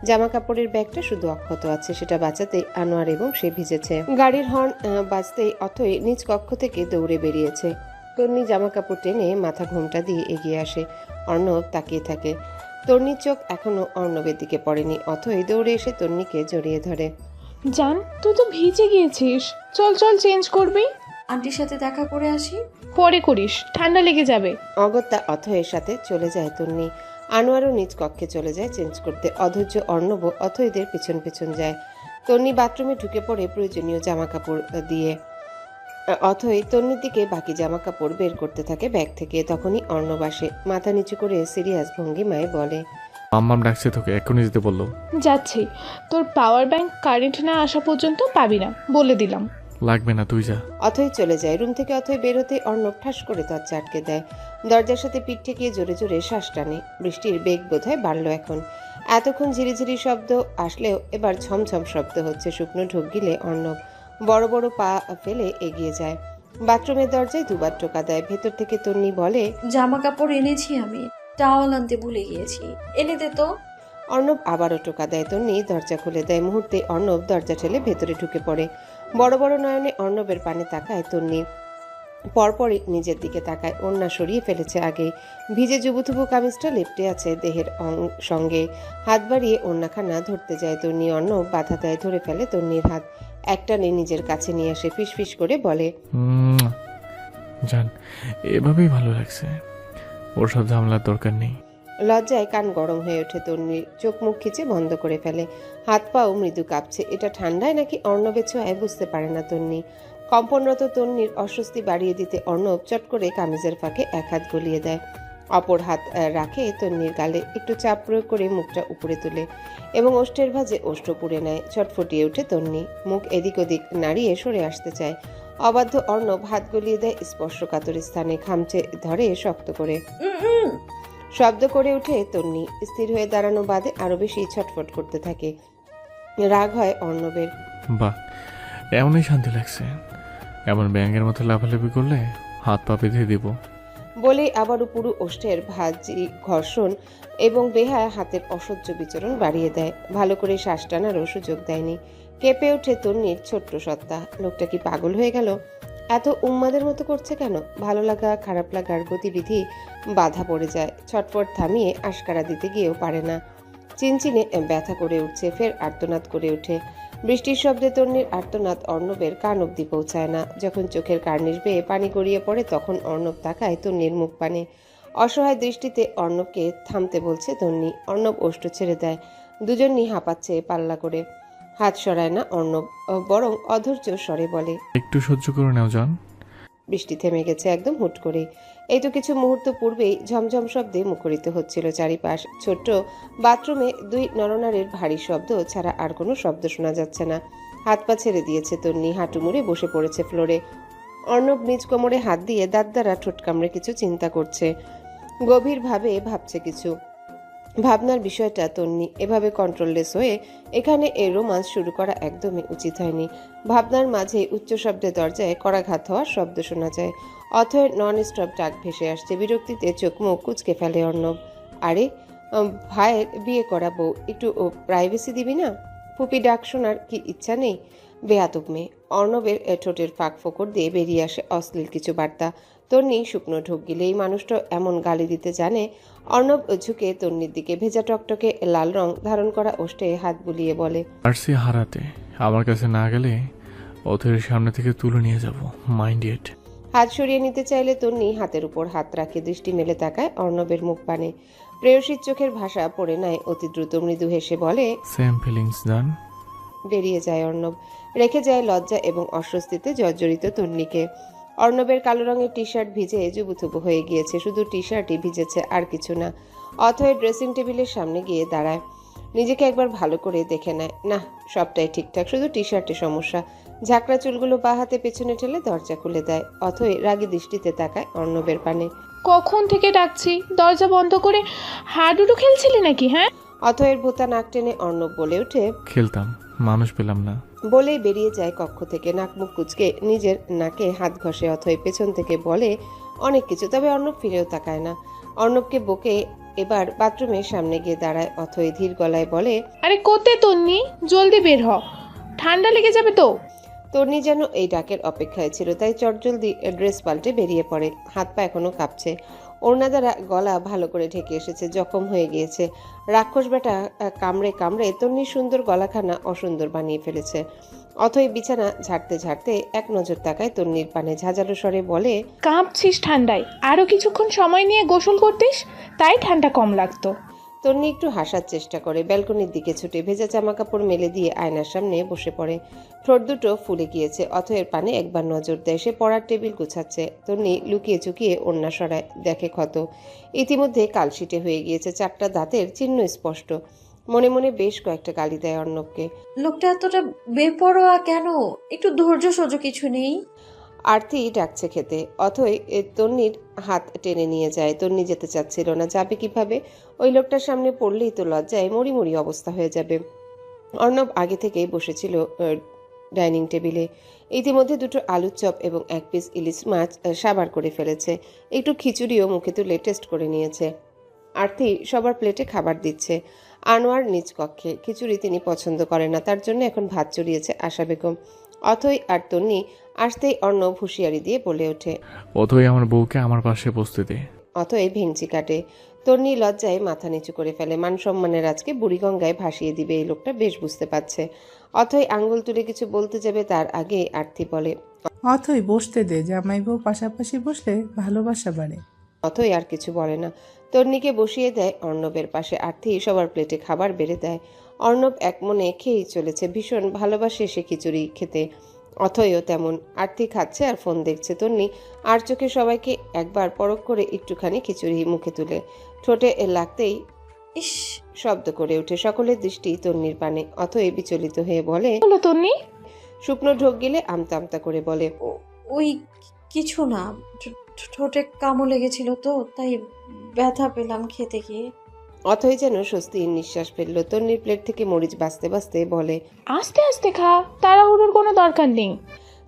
জামা কাপড়ের ব্যাগটা শুধু অক্ষত আছে, সেটা বাঁচাতেই আনোয়ার এবং সে ভিজেছে। গাড়ির হর্ন বাজতেই অথই নিজ কক্ষ থেকে দৌড়ে বেরিয়েছে। তন্নি জামা কাপড় টেনে মাথা ঘোমটা দিয়ে এগিয়ে আসে। অর্ণব তাকিয়ে থাকে। তন্নির চোখ এখনো অর্ণবের দিকে পড়েনি। অথই দৌড়ে এসে তন্নিকে জড়িয়ে ধরে। জান, তুই তো ভিজে গিয়েছিস, চল চল চেঞ্জ করবি। আন্টির সাথে দেখা করে আসি। পরে করিস, ঠান্ডা লেগে যাবে। অগত্যা অথয়ের সাথে চলে যায় তন্নি। আনোয়ারও নিজ কক্ষে চলে যায় চেঞ্জ করতে। অধৈর্য অর্ণব অথইদের পিছন পিছন যায়। তন্নি বাথরুমে ঢুকে পড়ে প্রয়োজনীয় জামা কাপড় দিয়ে। অথই তন্নির দিকে বাকি জামা কাপড় বের করতে থাকে ব্যাগ থেকে। তখনই অর্ণব আসে। মাথা নিচু করে সিরিয়াস ভঙ্গিমায় বলে, আম্মাম ডাকছে তোকে, এক্ষুনি যেতে বললো। যাচ্ছি, তোর পাওয়ার ব্যাংক কারেন্ট না আসা পর্যন্ত পাবি না, বলে দিলাম। লাগবে না, তুই যা। অথই চলে যায়। রুম থেকে অথই বেরোতে অর্ণব ঠাস করে দরজা আটকে দেয়। দরজার সাথে পিঠ ঠেকিয়ে জোরে জোরে শ্বাস টানে। বৃষ্টির বেগ বোধহয় বাড়লো এখন। এতক্ষণ ঝিরিঝিরি শব্দ আসলেও এবার ঝমঝম শব্দ হচ্ছে। শুকনো ঢোক গিলে অর্ণব বড় বড় পা ফেলে এগিয়ে যায়। বাথরুমের দরজায় দুবার টোকা দেয়। ভেতর থেকে তন্নি বলে, জামা কাপড় এনেছি আমি, টাওয়াল আনতে ভুলে গিয়েছি, এনে দে তো। অর্ণব আবারও টোকা দেয়। তন্নি দরজা খুলে দেয়। মুহূর্তে অর্ণব দরজা ঠেলে ভেতরে ঢুকে পড়ে। বড় বড় নয়নে অর্ণবের পানে তাকায় তন্নি। পরপরই নিজের দিকে তাকায়। ওড়না সরিয়ে ফেলেছে আগে। ভিজে জুবুথুবু কামিজটা লেপটে আছে দেহের সঙ্গে। হাত বাড়িয়ে ওড়নাখানা ধরতে যায় তন্নি। অর্ণব বাধা দেয়, ধরে ফেলে তন্নির হাত। একটানে নিজের কাছে নিয়ে আসে। ফিস ফিস করে বলে, জান, এভাবেই ভালো লাগছে, ওর সব ঝামেলার দরকার নেই। লজ্জায় কান গরম হয়ে ওঠে তন্নির। চোখ মুখ খিচে বন্ধ করে ফেলে। হাত পাও মৃদু কাঁপছে। এটা ঠান্ডায় নাকি অর্ণবের ছোঁয়ায় বুঝতে পারে না তন্নি। কম্পনরত তন্নির অস্বস্তি বাড়িয়ে দিতে অর্ণব চট করে কামিজের ফাঁকে এক হাত গলিয়ে দেয়। অপর হাত রাখে তন্নির গালে। একটু চাপ প্রয়োগ করে মুখটা উপরে তুলে এবং ওষ্ঠের ভাঁজে ওষ্ঠ পুড়ে নেয়। ছটফটিয়ে ওঠে তন্নি। মুখ এদিক ওদিক নাড়িয়ে সরে আসতে চায়। অবাধ্য অর্ণব হাত গলিয়ে দেয় স্পর্শকাতর স্থানে। খামচে ধরে শক্ত করে। শব্দ করে উঠে তন্নি। স্থির হয়ে দাঁড়ানো বাদে আরো বেশি ছটফট করতে থাকে। রাগ হয় অর্ণবের। বাহ, এমনই শান্তি লাগছে। এমন ব্যাঙের মতো লাফালাফি করলে হাত পা বেঁধে দিব। বলে আবারও পুরো ওষ্ঠের ভাজি ঘর্ষণ এবং বেহায় হাতের অসহ্য বিচরণ বাড়িয়ে দেয়। ভালো করে শ্বাস টানারও সুযোগ দেয়নি। কেঁপে ওঠে তন্নির ছোট্ট সত্তা। লোকটা কি পাগল হয়ে গেল? এত উন্মাদের মতো করছে কেন? ভালো লাগা খারাপ লাগার গতিবিধি বাধা পড়ে যায়। ছটফট থামিয়ে আশকারা দিতে গিয়েও পারে না। চিনচিনে ব্যথা করে উঠছে। ফের আর্তনাদ করে ওঠে। বৃষ্টির শব্দে তন্নির আর্তনাদ অর্ণবের কান অব্দি পৌঁছায় না। যখন চোখের কার্নিশ বেয়ে পানি গড়িয়ে পড়ে তখন অর্ণব তাকায় তন্নির মুখ পানে। অসহায় দৃষ্টিতে অর্ণবকে থামতে বলছে তন্নি। অর্ণব ওষ্ঠ ছেড়ে দেয়। দুজনই হাঁপাচ্ছে পাল্লা করে। হাত সরায় না অর্ণব, বরং অধৈর্য স্বরে বলে, একটু সহ্য করে নাও জান। বৃষ্টি থেমে গেছে একদম হুট করে। এই তো কিছু মুহূর্ত পূর্বেই ঝমঝম শব্দে মুখরিত হচ্ছিল চারিপাশ। ছোট্ট বাথরুমে দুই নরনারীর ভারী শব্দ ছাড়া আর কোনো শব্দ শোনা যাচ্ছে না। হাত পা ছেড়ে দিয়েছে তন্নি। হাঁটু মুড়ে বসে পড়েছে ফ্লোরে। অর্ণব নিজ কোমরে হাত দিয়ে দাঁত দ্বারা ঠোঁট কামড়ে কিছু চিন্তা করছে। গভীরভাবে ভাবছে কিছু। ভাবনার বিষয়টা তন্নি। এভাবে কন্ট্রোললেস হয়ে এখানে এই রোমান্স শুরু করা একদমই উচিত হয়নি। ভাবনার মাঝে উচ্চ শব্দে দরজায় করাঘাত হওয়ার শব্দ শোনা যায়। অথয়ের নন স্টপ ডাক ভেসে আসছে। বিরক্তিতে চোখ মুখ কুচকে ফেলে অর্ণব। আরে ভাইয়ের বিয়ে করা বউ, একটু প্রাইভেসি দিবি না? ফুপি ডাক শোনার কি ইচ্ছা নেই? বেয়াদব মেয়ে। অর্ণবের ঠোঁটের ফাঁক ফোকর দিয়ে বেরিয়ে আসে অশ্লীল কিছু বার্তা। তন্নি শুকনো ঢোক গিলে এই মানুষটা এমন গালি দিতে জানে। অর্ণব ঝুঁকে তন্নির দিকে ভেজা টকটকে লাল রং ধারণ করা ওষ্ঠে হাত বুলিয়ে বলে, আরসি হারাতে আমার কাছে না গেলে ওদের সামনে থেকে তুলে নিয়ে যাব, মাইন্ড ইট। হাত সরিয়ে নিতে চাইলে তন্নি হাতের উপর হাত রাখে দৃষ্টি মেলে তাকায় অর্ণবের মুখ পানে। প্রেয়সীর চোখের ভাষা পড়ে নেয় অতি দ্রুত, মৃদু হেসে বলে, সেম ফিলিংস জান। বেরিয়ে যায় অর্ণব। রেখে যায় লজ্জা এবং অস্বস্তিতে জর্জরিত তন্নিকে। অর্ণবের কালো রঙের টি শার্ট ভিজে জুবুথুবু হয়ে গিয়েছে, শুধু টি শার্টই ভিজেছে, আর কিছু না। অথয় ড্রেসিং টেবিলের সামনে গিয়ে দাঁড়ায়, নিজেকে একবার ভালো করে দেখে নেয়। না, সবটাই ঠিকঠাক, শুধু টি শার্টে সমস্যা। ঝাঁকড়া চুলগুলো বা হাতে পেছনে ঠেলে দরজা খুলে দেয়। অথয় রাগী দৃষ্টিতে তাকায় অর্ণবের পানে। কখন থেকে ডাকছি, দরজা বন্ধ করে হাডুডু খেলছিলি নাকি? হ্যাঁ। অথয়ের ভোতা নাক টেনে অর্ণব বলে ওঠে, খেলতাম, মানুষ পেলাম না। বলেই বেরিয়ে যায় কক্ষ থেকে। নাক মুখ কুচকে নিজের নাকে হাত ঘষে অথয় পেছন থেকে বলে অনেক কিছু, তবে অর্ণব ফিরেও তাকায় না। অর্ণবকে বকে এবার বাথরুমের সামনে গিয়ে দাঁড়ায়। অথয় ধীর গলায় বলে, আরে কোতে তন্নি, জলদি বের হ, ঠান্ডা লেগে যাবে তো। তন্নি যেন এই ডাকের অপেক্ষায় ছিল, তাই চটজলদি ড্রেস পাল্টে বেরিয়ে পড়ে। হাত পা এখনো কাঁপছে, ওড়না দ্বারা গলা ভালো করে ঢেকে এসেছে, জখম হয়ে গিয়েছে। রাক্ষস বেটা কামড়ে কামড়ে তন্নির সুন্দর গলাখানা অসুন্দর বানিয়ে ফেলেছে। অথই বিছানা ঝাড়তে ঝাড়তে এক নজর তাকায় তন্নির পানে, ঝাঁঝালো স্বরে বলে, কাঁপছিস ঠান্ডায়, আরো কিছুক্ষণ সময় নিয়ে গোসল করতিস, তাই ঠান্ডা কম লাগতো। তন্নি একটু হাসার চেষ্টা করে ব্যালকনির দিকে ছুটে ভেজা জামা কাপড় মেলে দিয়ে আয়নার সামনে বসে পড়ে। ঠোঁট দুটো ফুলে গিয়েছে। অথয়ের পানে একবার নজর দেয়, সে পড়ার টেবিল গুছাচ্ছে। তন্নি লুকিয়ে চুকিয়ে ওড়না সরায়, দেখে ক্ষত ইতিমধ্যে কালশিটে হয়ে গিয়েছে, 4টা দাঁতের চিহ্ন স্পষ্ট। মনে মনে বেশ কয়েকটা গালি দেয় অর্ণবকে। লোকটা এতটা বেপরোয়া কেন? একটু ধৈর্য সহ্য কিছু নেই? আরতি ডাকছে খেতে। অথই তন্নির হাত টেনে নিয়ে যায়। তন্নি যেতে চাচ্ছিল না, যাবে কিভাবে? ওই লোকটার সামনে পড়লেই তো লজ্জায় মরি মরি অবস্থা হয়ে যাবে। অর্ণব আগে থেকেই বসেছিল ডাইনিং টেবিলে। ইতিমধ্যে 2টো আলুর চপ এবং 1 পিস ইলিশ মাছ সাবার করে ফেলেছে। একটু খিচুড়িও মুখে তুলে টেস্ট করে নিয়েছে। আরতি সবার প্লেটে খাবার দিচ্ছে। আনোয়ার নিজ কক্ষে। খিচুড়ি তিনি পছন্দ করেন না, তার জন্য এখন ভাত চড়িয়েছে আশা বেগম। অথই আর তন্নি আসতেই অর্ণব হুঁশিয়ারি দিয়ে বলে ওঠে, অথই আমার বউকে আমার পাশে বসতে দে। অথই ভেঙচি কাটে। তন্নি লজ্জায় মাথা নিচু করে ফেলে। মান সম্মানের আজকে বুড়িগঙ্গায় ভাসিয়ে দিবে এই লোকটা, বেশ বুঝতে পারছে। অথই আঙ্গুল তুলে কিছু বলতে যাবে, তার আগে আরতি বলে, অথই বসতে দে, জামাই বউ পাশাপাশি বসলে ভালোবাসা বাড়ে। অথই আর কিছু বলে না। তন্নিকে বসিয়ে দেয় অর্ণবের পাশে। আরতি সবার প্লেটে খাবার বেড়ে দেয়। অর্ণব এক মনে খেয়েই চলেছে, ভীষণ ভালোবাসে সে খিচুড়ি খেতে। অথয়ও তেমন। আরতি খাচ্ছে আর ফোন দেখছে। তন্নি আর চোখে সবাইকে একবার পরখ করে একটুখানি খিচুড়ি মুখে তুলে ঠোঁটে লাগতেই ইস শব্দ করে ওঠে। সকলের দৃষ্টি তন্নির পানে। অথই বিচলিত হয়ে বলে, তন্নি। শুকনো ঢোক গেলে আমতা আমতা করে বলে, ওই কিছু না, ঠোঁটে কামড় লেগেছিল তো, তাই ব্যথা পেলাম খেতে গিয়ে। অথই যেন স্বস্তির নিঃশ্বাস ফেলল। তন্নির প্লেট থেকে মরিচ বাঁচতে বাঁচতে বলে, আস্তে আস্তে খা, তাড়াহুড়োর কোনো দরকার নেই।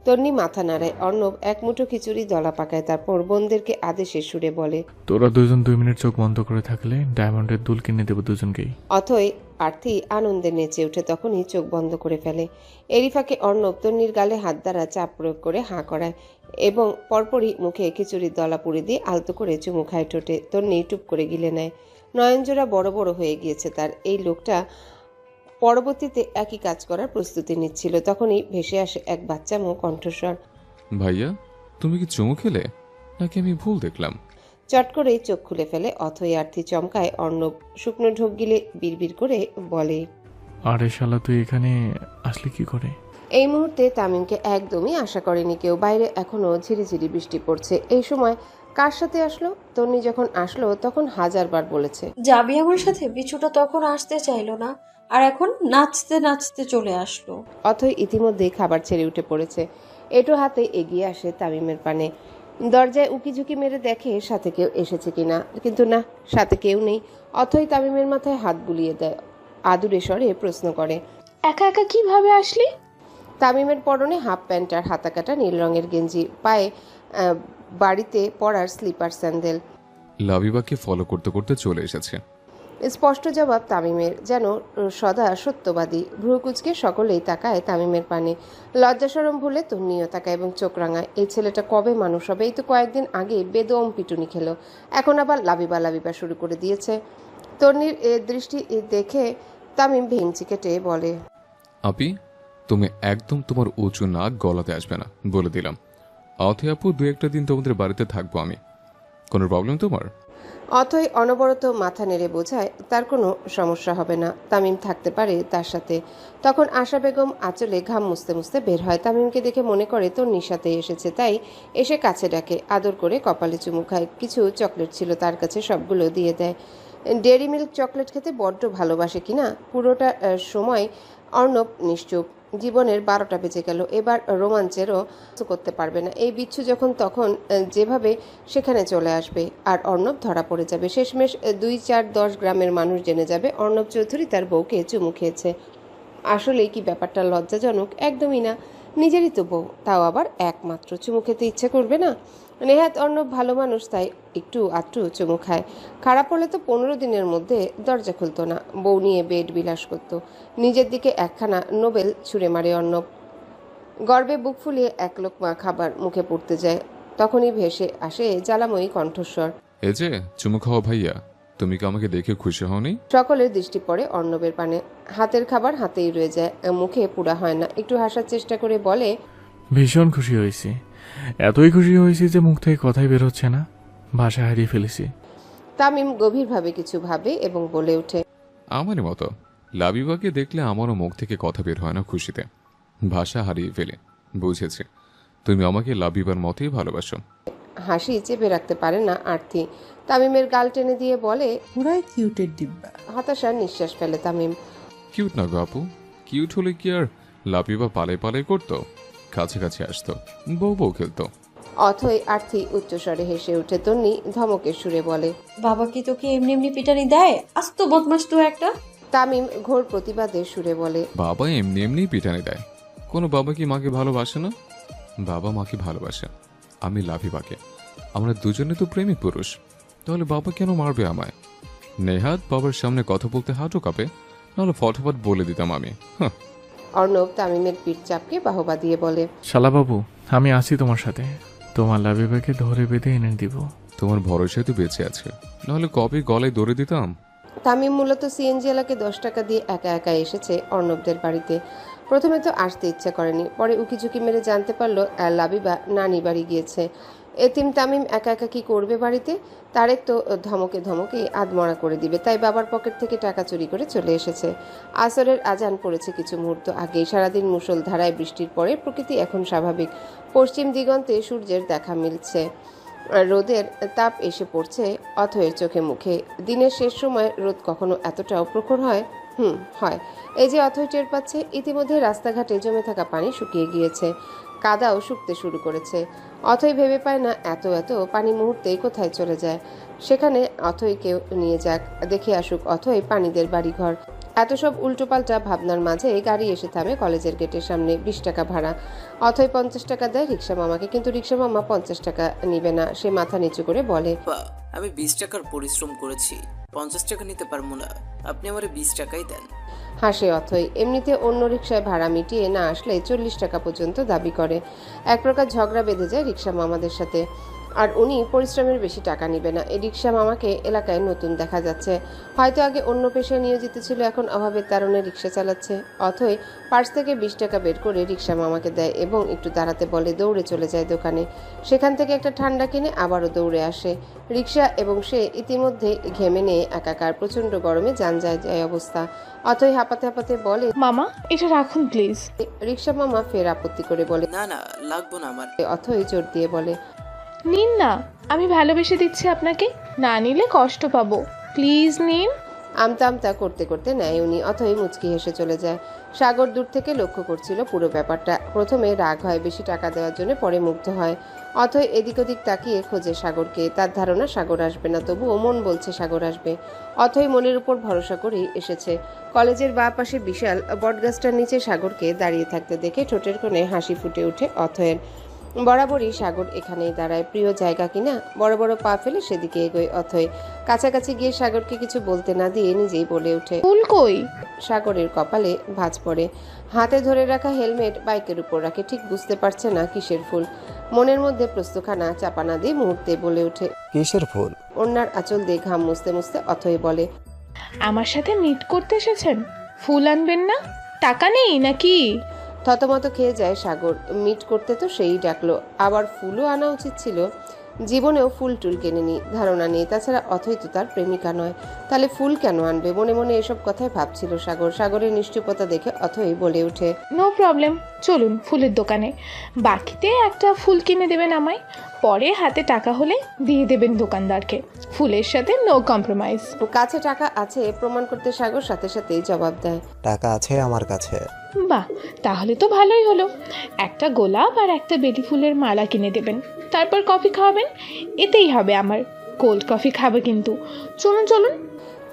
তন্নি মাথা নাড়ায়। অর্ণব এক মুঠো খিচুড়ি দলা পাকায়, তারপর বোনদেরকে আদেশের সুরে বলে, তোরা দুজন 2 মিনিট চোখ বন্ধ করে থাকলে ডায়মন্ডের দুল কিনে দেবো দুজনকেই। অথই আরতি আনন্দে নেচে ওঠে, তখনই চোখ বন্ধ করে ফেলে। এরিফাকে অর্ণব তন্নির গালে হাত দ্বারা চাপ প্রয়োগ করে হাঁ করায় এবং পরপরই মুখে খিচুড়ির দলা পুড়ে দিয়ে আলতো করে চুমু খায় ঠোঁটে। তন্নি টুপ করে গিলে নেয়। নয়নজোড়া বড় বড় হয়ে গিয়েছে তার। এই লোকটা পরবর্তীতে একই কাজ করার প্রস্তুতি নিচ্ছিল। তখনই ভেসে আসে এক বাচ্চামো কণ্ঠস্বর, ভাইয়া তুমি কি চুমু খেলে নাকি আমি ভুল দেখলাম? চট করেই চোখ খুলে ফেলে অথই। আরতি চমকায়। অর্ণব শুকনো ঢোক গিলে বিড়বিড় করে বলে, আরে শালা তুই এখানে আসলি কি করে? এই মুহূর্তে তামিমকে একদমই আশা করেনি কেউ। বাইরে এখনো ঝিরিঝিরি বৃষ্টি পড়ছে। এই সময় কার সাথে আসলো? তন্নি যখন আসলো তখন 1000বার বলেছে, যাবি আমার সাথে। বিছুটা তখন আসতে চাইলো না, আর এখন নাচতে নাচতে চলে আসলো। অথই ইতিমধ্যেই খাবার ছেড়ে উঠে পড়েছে। এটো হাতে এগিয়ে আসে তামিমের পানে। দরজায় উকিঝুঁকি মেরে দেখে সাথে কেউ এসেছে কিনা, কিন্তু না, সাথে কেউ নেই। অথই তামিমের মাথায় হাত বুলিয়ে দেয়, আদুরে স্বরে প্রশ্ন করে, একা একা কিভাবে আসলি? তামিমের পরনে হাফ প্যান্ট আর হাতা কাটা নীল রঙের গেঞ্জি, পায়ে বাড়িতে পরার স্লিপার স্যান্ডেল। লাবিবাকে ফলো করতে করতে চলে এসেছে। স্পষ্ট জবাব তামিমের, যেন সদা সত্যবাদী। ভ্রুকুচকে সকলেই তাকায় তামিমের পানে। লজ্জাশরম ভুলে তন্নিও তাকায় এবং চোখ রাঙায়। এই ছেলেটা কবে মানুষ হবে? এই তো কয়েকদিন আগে বেদম পিটুনি খেলো, এখন আবার লাবিবা শুরু করে দিয়েছে। তন্নির দৃষ্টি দেখে তামিম ভেঙচি কেটে বলে, আপি, তুমি একদম তোমার উঁচু নাক গলাতে আসবে না, বলে দিলাম। অথৈ আপু, 2-1 দিন তোমাদের বাড়িতে থাকবো আমি। কোনো প্রবলেম তোমার? অথৈ অনবরত মাথা নেড়ে বোঝায় তার কোনো সমস্যা হবে না, তামিম থাকতে পারে তার সাথে। তখন আশা বেগম আঁচলে ঘাম মুছতে মুছতে বের হয়। তামিমকে দেখে মনে করে তন্নির সাথে এসেছে, তাই এসে কাছে ডাকে, আদর করে কপালে চুমু খায়। কিছু চকলেট ছিল তার কাছে, সবগুলো দিয়ে দেয়। ডেয়ারি মিল্ক চকলেট খেতে বড্ড ভালোবাসে কিনা। পুরোটা সময় অর্ণব নিশ্চুপ। জীবনের 12টা বেজে গেল, এবার রোমাঞ্চেরও করতে পারবে না। এই বিচ্ছু যখন তখন যেভাবে সেখানে চলে আসবে, আর অর্ণব ধরা পড়ে যাবে। শেষমেশ 2-4-10 গ্রামের মানুষ জেনে যাবে অর্ণব চৌধুরী তার বউকে চুমু খেয়েছে। আসলে কি ব্যাপারটা লজ্জাজনক? একদমই না, নিজেরই তো বউ, তাও আবার একমাত্র। চুমু খেতে ইচ্ছে করবে না? নেহাত অর্ণব ভালো মানুষ, তাই একটু আধটু চুমু খায়। খারাপ হলে তো 15 দিনের মধ্যে দরজা খুলতো না, বউ নিয়ে বেড বিলাস করত। নিজের দিকে একখানা নোবেল ছুঁড়ে মারে অর্ণব। গর্বে বুক ফুলিয়ে এক লোকমা খাবার মুখে পড়তে যায়, তখনই ভেসে আসে জ্বালাময়ী কণ্ঠস্বর, এই যে চুমু খাওয়া ভাইয়া, তুমি কি আমাকে দেখে খুশি হওনি? সকলের দৃষ্টি পড়ে অর্ণবের পানে। হাতের খাবার হাতেই রয়ে যায়, মুখে পুরা হয় না। একটু হাসার চেষ্টা করে বলে, ভীষণ খুশি হয়েছি, এতই খুশি হয়েছি যে মুখ থেকে কথাই বের হচ্ছে না, ভাষা হারিয়ে ফেলেছি। তামিম গভীরভাবে কিছু ভাবে এবং বলে ওঠে, আমারই মতো। লাবিবাকে দেখলে আমারও মুখ থেকে কথা বের হয় না খুশিতে, ভাষা হারিয়ে ফেলে। বুঝেছি, তুমি আমাকে লাবিবার মতোই ভালোবাসো। হাসি চেপে রাখতে পারে না আরতি। তামিমের গাল টেনে দিয়ে বলে, পুরাই কিউটের ডিব্বা। হতাশার নিঃশ্বাস ফেলে তামিম। কিউট না গো আপু, কিউট হলে কি আর লাবিবা পালে পালে করতো? কাছাকাছি আসতো, বউ খেলতো। অথই আরতি উচ্চস্বরে হেসে উঠে তন্নি ধমকের সুরে বলে, বাবা কি তোকে এমনি এমনি পিটানি দেয়? আস্ত বদমাস তো একটা। তামিম ঘোর প্রতিবাদের সুরে বলে, বাবা এমনি এমনি পিটানি দেয়? কোনো বাবা কি মাকে ভালোবাসে না? বাবা মাকে ভালোবাসে, আমি লাবিবাকে। আমরা দুজনে তো প্রেমিক পুরুষ, তাহলে বাবা কেন মারবে আমায়? নেহাত বাবার সামনে কথা বলতে হাঁটু কাঁপে, নাহলে ফটাফট বলে দিতাম আমি। অর্ণব তামিমের পিঠ চাপকে বাহবা দিয়ে বলে, শালাবাবু, আমি আছি তোমার সাথে, তোমার লাবিবাকে ধরে বেঁধে এনে দিব। তোমার ভরসায় তো বেঁচে আছে, নাহলে কবে গলায় দৌড়ে দিতাম। তামিম মূলত সিএনজি এলাকে 10 টাকা দিয়ে একা একা এসেছে অর্ণবদের বাড়িতে। প্রথমে তো আসতে ইচ্ছা করেনি, পরে উকিঝুঁকি মেরে জানতে পারলো লাবিবা নানি বাড়ি গিয়েছে। এতিম তামিম একা একা কি করবে বাড়িতে? তারেক তো ধমকে ধমকে আধমরা করে দিবে, তাই বাবার পকেট থেকে টাকা চুরি করে চলে এসেছে। আসরের আজান পড়েছে কিছু মুহূর্ত আগেই। সারাদিন মুষলধারায় বৃষ্টির পরে প্রকৃতি এখন স্বাভাবিক। পশ্চিম দিগন্তে সূর্যের দেখা মিলছে, রোদের তাপ এসে পড়ছে অথয়ের চোখে মুখে। দিনের শেষ সময় রোদ কখনো এতটাও প্রখর হয়? হয়। এই যে অথয় টের পাচ্ছে, ইতিমধ্যে রাস্তাঘাটে জমে থাকা পানি শুকিয়ে গিয়েছে, কাদাও শুকতে শুরু করেছে। অথয় ভেবে পায় না এত পানি মুহূর্তেই কোথায় চলে যায়। সেখানে অথয়কেও নিয়ে যাক, দেখে আসুক অথয় পানিদের বাড়িঘর। এত সব উল্টোপাল্টা ভাবনার মাঝে গাড়ি এসে থামে কলেজের গেটের সামনে। 20 টাকা ভাড়া। অথয় 50 টাকা দেয় রিক্সা মামাকে, কিন্তু রিক্সা মামা 50 টাকা নিবে না। সে মাথা নিচু করে বলে, আমি 20 টাকার পরিশ্রম করেছি, 50 টাকা নিতে পারবো না, আপনি আমারে 20 টাকাই দেন। হাসে অথই। এমনিতে অন্য রিক্সায় ভাড়া মিটিয়ে না আসলে 40 টাকা পর্যন্ত দাবি করে। এক প্রকার ঝগড়া বেঁধে যায় রিক্সা মামাদের সাথে, আর উনি পরিশ্রমের বেশি টাকা নিবে না। এই রিক্সা মামাকে এলাকায় নতুন দেখা যাচ্ছে, হয়তো আগে অন্য পেশায় নিয়োজিত ছিল, এখন অভাবের তারণে রিক্সা চালাচ্ছে। অথই পার্স থেকে 20 টাকা বের করে রিক্সা মামাকে দেয় এবং একটু দাঁড়াতে বলে। দৌড়ে চলে যায় দোকানে, সেখান থেকে একটা ঠান্ডা কিনে আবারও দৌড়ে আসে। রিক্সা এবং সে ইতিমধ্যে ঘেমে নিয়ে একাকার, প্রচন্ড গরমে যান যায় অবস্থা। অথই হাঁপাতে হাঁপাতে বলে, মামা এটা রাখুন প্লিজ। রিক্সা মামা ফের আপত্তি করে বলে, না না লাগবো না আমার। অথই জোর দিয়ে বলে, নিন না, আমি ভালোবেসে দিচ্ছি আপনাকে, না নিলে কষ্ট পাবো, প্লিজ নিন। আমতা আমতা করতে করতে নেয় উনি। অথই মুচকি হেসে চলে যায়। সাগর দূর থেকে লক্ষ্য করছিল পুরো ব্যাপারটা। প্রথমে রাগ হয় বেশি টাকা দেওয়ার জন্য, পরে মুগ্ধ হয়। অথই এদিক ওদিক তাকিয়ে খোঁজে সাগরকে। তার ধারণা সাগর আসবে না, তবুও মন বলছে সাগর আসবে। অথই মনের উপর ভরসা করেই এসেছে। কলেজের বাঁ পাশে বিশাল বটগাছটার নিচে সাগরকে দাঁড়িয়ে থাকতে দেখে ঠোঁটের কোণে হাসি ফুটে ওঠে অথয়ের। বরাবরই সাগর এখানেই দাঁড়ায়, প্রিয় জায়গা কিনা। বড় বড় পা ফেলে সেদিকে এগোয় অথই। কাছাকাছি গিয়ে সাগরকে কিছু বলতে না দিয়ে নিজেই বলে ওঠে, ফুল কই? সাগরের কপালে ভাঁজ পড়ে। হাতে ধরে রাখা হেলমেট বাইকের উপর রাখে, ঠিক বুঝতে পারছে না কিসের ফুল। মনের মধ্যে প্রস্তখানা চাপা না দিয়ে মুহূর্তে বলে ওঠে, কিসের ফুল? ওনার আঁচল দিয়ে ঘাম মুছতে মুছতে অথই বলে, আমার সাথে মিট করতে এসেছেন, ফুল আনবেন না? টাকা নেই নাকি? থতমত খেয়ে যায় সাগর। মিট করতে তো সেই ডাকলো, আবার ফুলও আনা উচিত ছিল। জীবনেও ফুল টুল কেনেনি, ধারণা নেই। তাছাড়া অথই তো তার প্রেমিকা নয়, তাহলে ফুল কেন আনবে? মনে মনে এসব কথাই ভাবছিল সাগর। সাগরের নিশ্চুপতা দেখে অথই বলে ওঠে, নো প্রবলেম, চলুন ফুলের দোকানে। বাকিতে একটা ফুল কিনে দেবেন আমায়, পরে হাতে টাকা হলে দিয়ে দেবেন দোকানদারকে। ফুলের সাথে নো কম্প্রোমাইজ। কাছে টাকা আছে প্রমাণ করতে সাগর সাথে সাথেই জবাব দেয়, টাকা আছে আমার কাছে। বাহ, তাহলে তো ভালোই হলো। একটা গোলাপ আর একটা বেলি ফুলের মালা কিনে দেবেন, তারপর কফি খাওয়াবেন। এতেই হবে আমার। কোল্ড কফি খাবে কিন্তু। চলুন চলুন।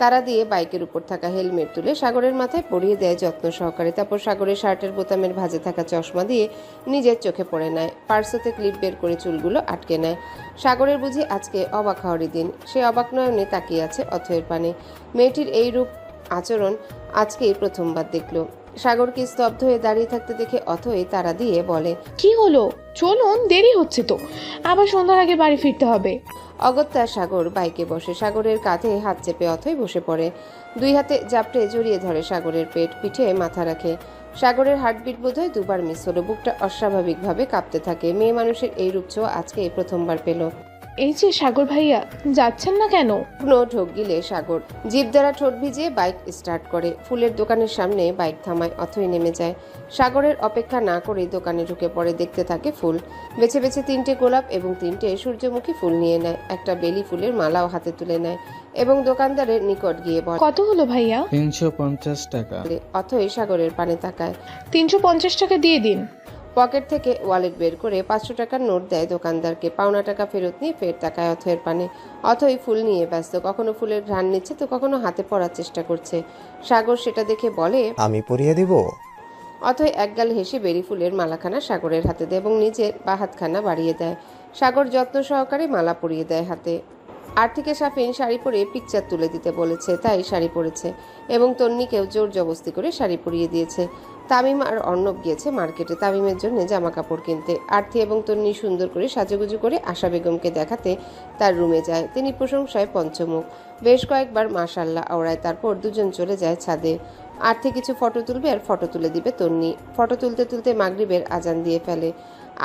তারা দিয়ে বাইকের উপর থাকা হেলমেট তুলে সাগরের মাথায় পরিয়ে দেয় যত্ন সহকারে। তারপর সাগরের শার্টের বোতামের ভাঁজে থাকা চশমা দিয়ে নিজের চোখে পড়ে নেয়। পার্সতে ক্লিপ বের করে চুলগুলো আটকে নেয়। সাগরের বুঝি আজকে অবাক হওয়ারই দিন। সে অবাক নয়নে তাকিয়ে আছে অথয়ের পানে। মেয়েটির এই রূপ আচরণ আজকেই প্রথমবার দেখলো। সাগরকে স্তব্ধ হয়ে দাঁড়িয়ে থাকতে দেখে অথই তারা দিয়ে বলে, কি হলো? চলুন, দেরি হচ্ছে তো, আবার সন্ধ্যার আগে বাড়ি ফিরতে হবে। অগত্যা সাগর বাইকে বসে। সাগরের কাঁধে হাত চেপে অথই বসে পড়ে। দুই হাতে জাপটে জড়িয়ে ধরে সাগরের পেট, পিঠে মাথা রাখে। সাগরের হার্টবিট বোধহয় দুবার মিস হলো। বুকটা অস্বাভাবিকভাবে কাঁপতে থাকে। মেয়ে মানুষের এই রূপ ছোঁয়া আজকে প্রথমবার পেল। এই যে সাগর ভাইয়া, যাচ্ছেন না কেন? ঢোক গিলে সাগর জিভ দ্বারা ঠোঁট ভিজিয়ে বাইক স্টার্ট করে। ফুলের দোকানের সামনে বাইক থামায়। অথই নেমে যায়। সাগরের অপেক্ষা না করে দোকানে ঢুকে পড়ে। দেখতে থাকে ফুল। বেছে বেছে 3টে গোলাপ এবং 3টে সূর্যমুখী ফুল নিয়ে নেয়। একটা বেলি ফুলের মালাও হাতে তুলে নেয় এবং দোকানদারের নিকট গিয়ে বলে, কত হলো ভাইয়া? 350 টাকা। অথই সাগরের পানে তাকায়। 350 টাকা দিয়ে দিন। পকেট থেকে ওয়ালেট বের করে 500 টাকার নোট দেয় দোকানদারকে। পাওনা টাকা ফেরত নিয়ে ফের তাকায় অথয়ের পানে। অথই ফুল নিয়ে ব্যস্ত, কখনো ফুলের ঘ্রাণ নিচ্ছে তো কখনো হাতে পড়ার চেষ্টা করছে। সাগর সেটা দেখে বলে, আমি পরিয়ে দিব। অথই একগাল হেসে বেরি ফুলের মালাখানা সাগরের হাতে দেয় এবং নিজের বা হাতখানা বাড়িয়ে দেয়। সাগর যত্ন সহকারে মালা পরিয়ে দেয় হাতে। আর্থিকে সাফিন শাড়ি পরে পিকচার তুলে দিতে বলেছে, তাই শাড়ি পরেছে এবং তন্নিকেও জোর জবস্তি করে শাড়ি পরিয়ে দিয়েছে। তামিম আর অর্ণব গিয়েছে মার্কেটে তামিমের জন্য জামা কাপড় কিনতে। আর্থি এবং তন্নি সুন্দর করে সাজুগুজু করে আশা বেগমকে দেখাতে তার রুমে যায়। তিনি প্রশংসায় পঞ্চমুখ, বেশ কয়েকবার মাশাল্লাহ আওড়ায়। তারপর দুজন চলে যায় ছাদে। আর্থি কিছু ফটো তুলবে আর ফটো তুলে দিবে তন্নি। ফটো তুলতে তুলতে মাগরিবের আজান দিয়ে ফেলে।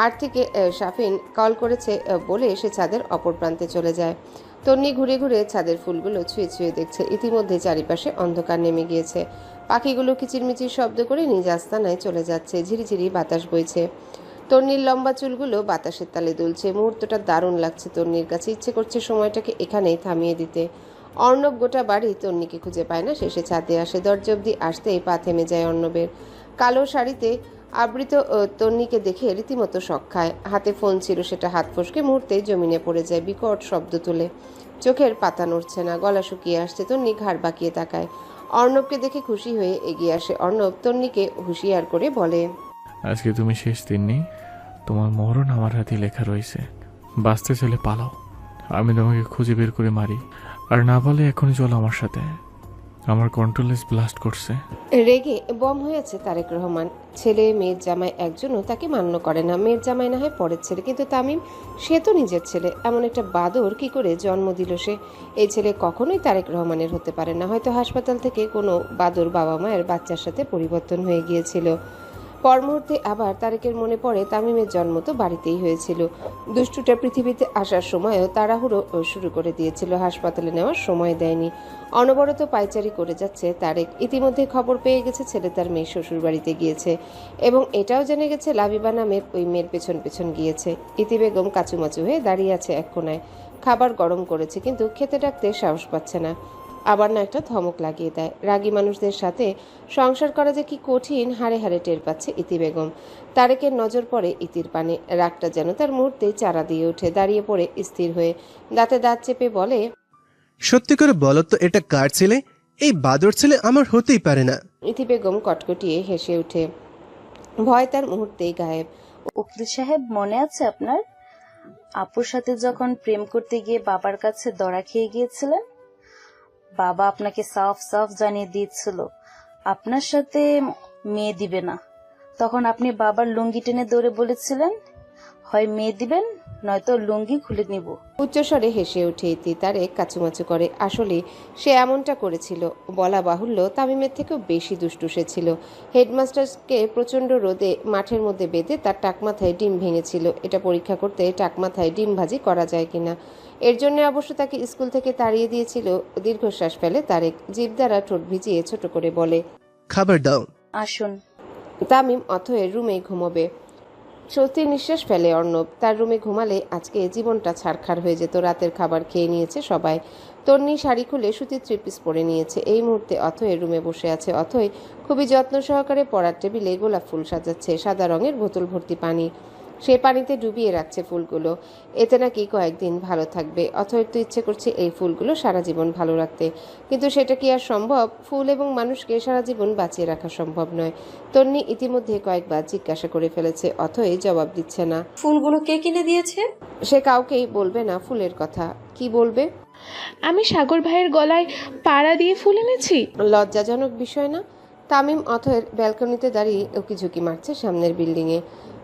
আর্থিকে সাফিন কল করেছে বলে সে ছাদের অপর প্রান্তে চলে যায়। তন্নি ঘুরে ঘুরে ছাদের ফুলগুলো ছুঁয়ে ছুঁয়ে দেখছে। ইতিমধ্যে চারিপাশে অন্ধকার নেমে গিয়েছে। পাখিগুলো কিচিরমিচির শব্দ করে নিজ আস্তানায় চলে যাচ্ছে। ঝিরিঝিরি বাতাস বইছে। তন্নির লম্বা চুলগুলো বাতাসের তালে দুলছে। মুহূর্তটা দারুণ লাগছে তন্নির কাছে। ইচ্ছে করছে সময়টাকে এখানেই থামিয়ে দিতে। অর্ণব গোটা বাড়ি তন্নিকে খুঁজে পায় না। শেষে ছাদে আসে। দরজা অব্দি আসতেই পা থেমে যায় অর্ণবের। কালো শাড়িতে আবৃত তন্নিকে দেখে রীতিমতো শক খায়। হাতে ফোন ছিল, সেটা হাত ফসকে মুহূর্তেই জমিনে পড়ে যায়। বিকট শব্দ তুলে চোখের পাতা নড়ছে না, গলা শুকিয়ে আসছে। তন্নি ঘাড় বাঁকিয়ে তাকায়। অর্ণবকে দেখে খুশি হয়ে এগিয়ে আসে। অর্ণব তন্নিকে হুঁশিয়ার করে বলে, আজকে তুমি শেষ দিন নেই, তোমার মরণ আমার হাতে লেখা রয়েছে। বাঁচতে চলে পালাও, আমি তোমাকে খুঁজে বের করে মারি। আর না বলে এখনই চলো আমার সাথে। আমার কন্ট্রোলেস ব্লাস্ট করছে। রেগে বম হয়েছে তারেক রহমান। ছেলে মেয়ের জামাই একজনও তাকে মান্য করে না। মেয়ের জামাই না হয় পরের ছেলে, কিন্তু তামিম সে তো নিজের ছেলে। এমন একটা বাদর কি করে জন্ম দিল সে? এই ছেলে কখনোই তারেক রহমানের হতে পারে না। হয়তো হাসপাতাল থেকে কোনো বাদর বাবা মায়ের বাচ্চার সাথে পরিবর্তন হয়ে গিয়েছিল। পর মুহূর্তে আবার তারেকের মনে পড়ে তামিমের জন্ম তো বাড়িতেই হয়েছিল। দুষ্টুটা পৃথিবীতে আসার সময়ও তাড়াহুড়ো শুরু করে দিয়েছিল, হাসপাতালে নেওয়ার সময় দেয়নি। অনবরত পায়চারি করে যাচ্ছে তারেক। ইতিমধ্যে খবর পেয়ে গেছে ছেলে তার মেয়ে শ্বশুর বাড়িতে গিয়েছে এবং এটাও জেনে গেছে লাবিবা নামের ওই মেয়ের পেছন পেছন গিয়েছে। ইতি বেগম কাচুমাচু হয়ে দাঁড়িয়ে আছে এক কোনায়। খাবার গরম করেছে কিন্তু খেতে ডাকতে সাহস পাচ্ছে না। আবার না একটা ধমক লাগিয়ে দেয়। রাগী মানুষদের সাথে সংসার করা যে কি কঠিন হাড়ে হাড়ে টের পাচ্ছে ইতি বেগম। তারেকের নজর পড়ে ইতির পানে। রাগটা যেন তার মুহূর্তেই চারা দিয়ে ওঠে। দাঁড়িয়ে পড়ে স্থির হয়ে দাঁতে দাঁত চেপে বলে, সত্যি করে বলো তো এটা কার ছেলে? এই বাদর ছেলে আমার হতেই পারে না। ইতি বেগম কটকটিয়ে হেসে উঠে। ভয় তার মুহূর্তেই গায়েব। উকিল সাহেব মনে আছে আপনার? আপুর সাথে যখন প্রেম করতে গিয়ে বাবার কাছে ধরা খেয়ে গিয়েছিলেন, বাবা আপনাকে সাফ সাফ জানিয়ে দিয়েছিল আপনার সাথে মেয়ে দিবে না। তখন আপনি বাবার লুঙ্গি টেনে ধরে বলেছিলেন, হয় মেয়ে দিবেন নয়তো লুঙ্গি খুলে নিব। উচ্চস্বরে হেসে ওঠে ইতি, তারেক কাচুমাচু করে। আসলে সে এমনটা করেছিল। বলা বাহুল্য, তামিমের থেকেও বেশি দুষ্টু সে ছিল। হেডমাস্টারকে প্রচণ্ড রোদে মাঠের মধ্যে বেঁধে তার টাকমাথায় ডিম ভেঙেছিল। এটা পরীক্ষা করতে টাকমাথায় ডিম ভাজি করা যায় কিনা। এর জন্য অবশ্য তাকে স্কুল থেকে তাড়িয়ে দিয়েছিল। দীর্ঘশ্বাস ফেলে তারেক, জিভ দ্বারা ঠোঁট ভিজিয়ে ছোট করে বলে, খাবার দাও। আসুন। তামিম অথয়ের রুমে ঘুমোবে। স্বস্তির নিঃশ্বাস ফেলে অর্ণব। তার রুমে ঘুমালে আজকে জীবনটা ছারখার হয়ে যেত। রাতের খাবার খেয়ে নিয়েছে সবাই। তন্নি শাড়ি খুলে সুতির থ্রি-পিস পরে নিয়েছে। এই মুহূর্তে অথয়ের রুমে বসে আছে। অথয় খুবই যত্ন সহকারে পড়ার টেবিলে গোলাপ ফুল সাজাচ্ছে। সাদা রঙের বোতল ভর্তি পানি। সে পানিতে ডুবিয়ে রাখছে ফুলগুলো। এতে নাকি কয়েকদিন ভালো থাকবে। অথয়ের তো ইচ্ছে করছে এই ফুলগুলো সারা জীবন ভালো রাখতে, কিন্তু সেটা কি আর সম্ভব? ফুল এবং মানুষকে সারা জীবন বাঁচিয়ে রাখা সম্ভব নয়। তন্নি ইতিমধ্যে কয়েকবার জিজ্ঞাসা করে ফেলেছে, অথয় জবাব দিচ্ছে না। ফুলগুলো কে কিনে দিয়েছে? সে কাউকেই বলবে না ফুলের কথা। কি বলবে? আমি সাগর ভাইয়ের গলায় পাড়া দিয়ে ফুল এনেছি। লজ্জাজনক বিষয় না? তামিম অথয়ের ব্যালকনিতে দাঁড়িয়ে উকিঝুঁকি মারছে সামনের বিল্ডিংয়ে।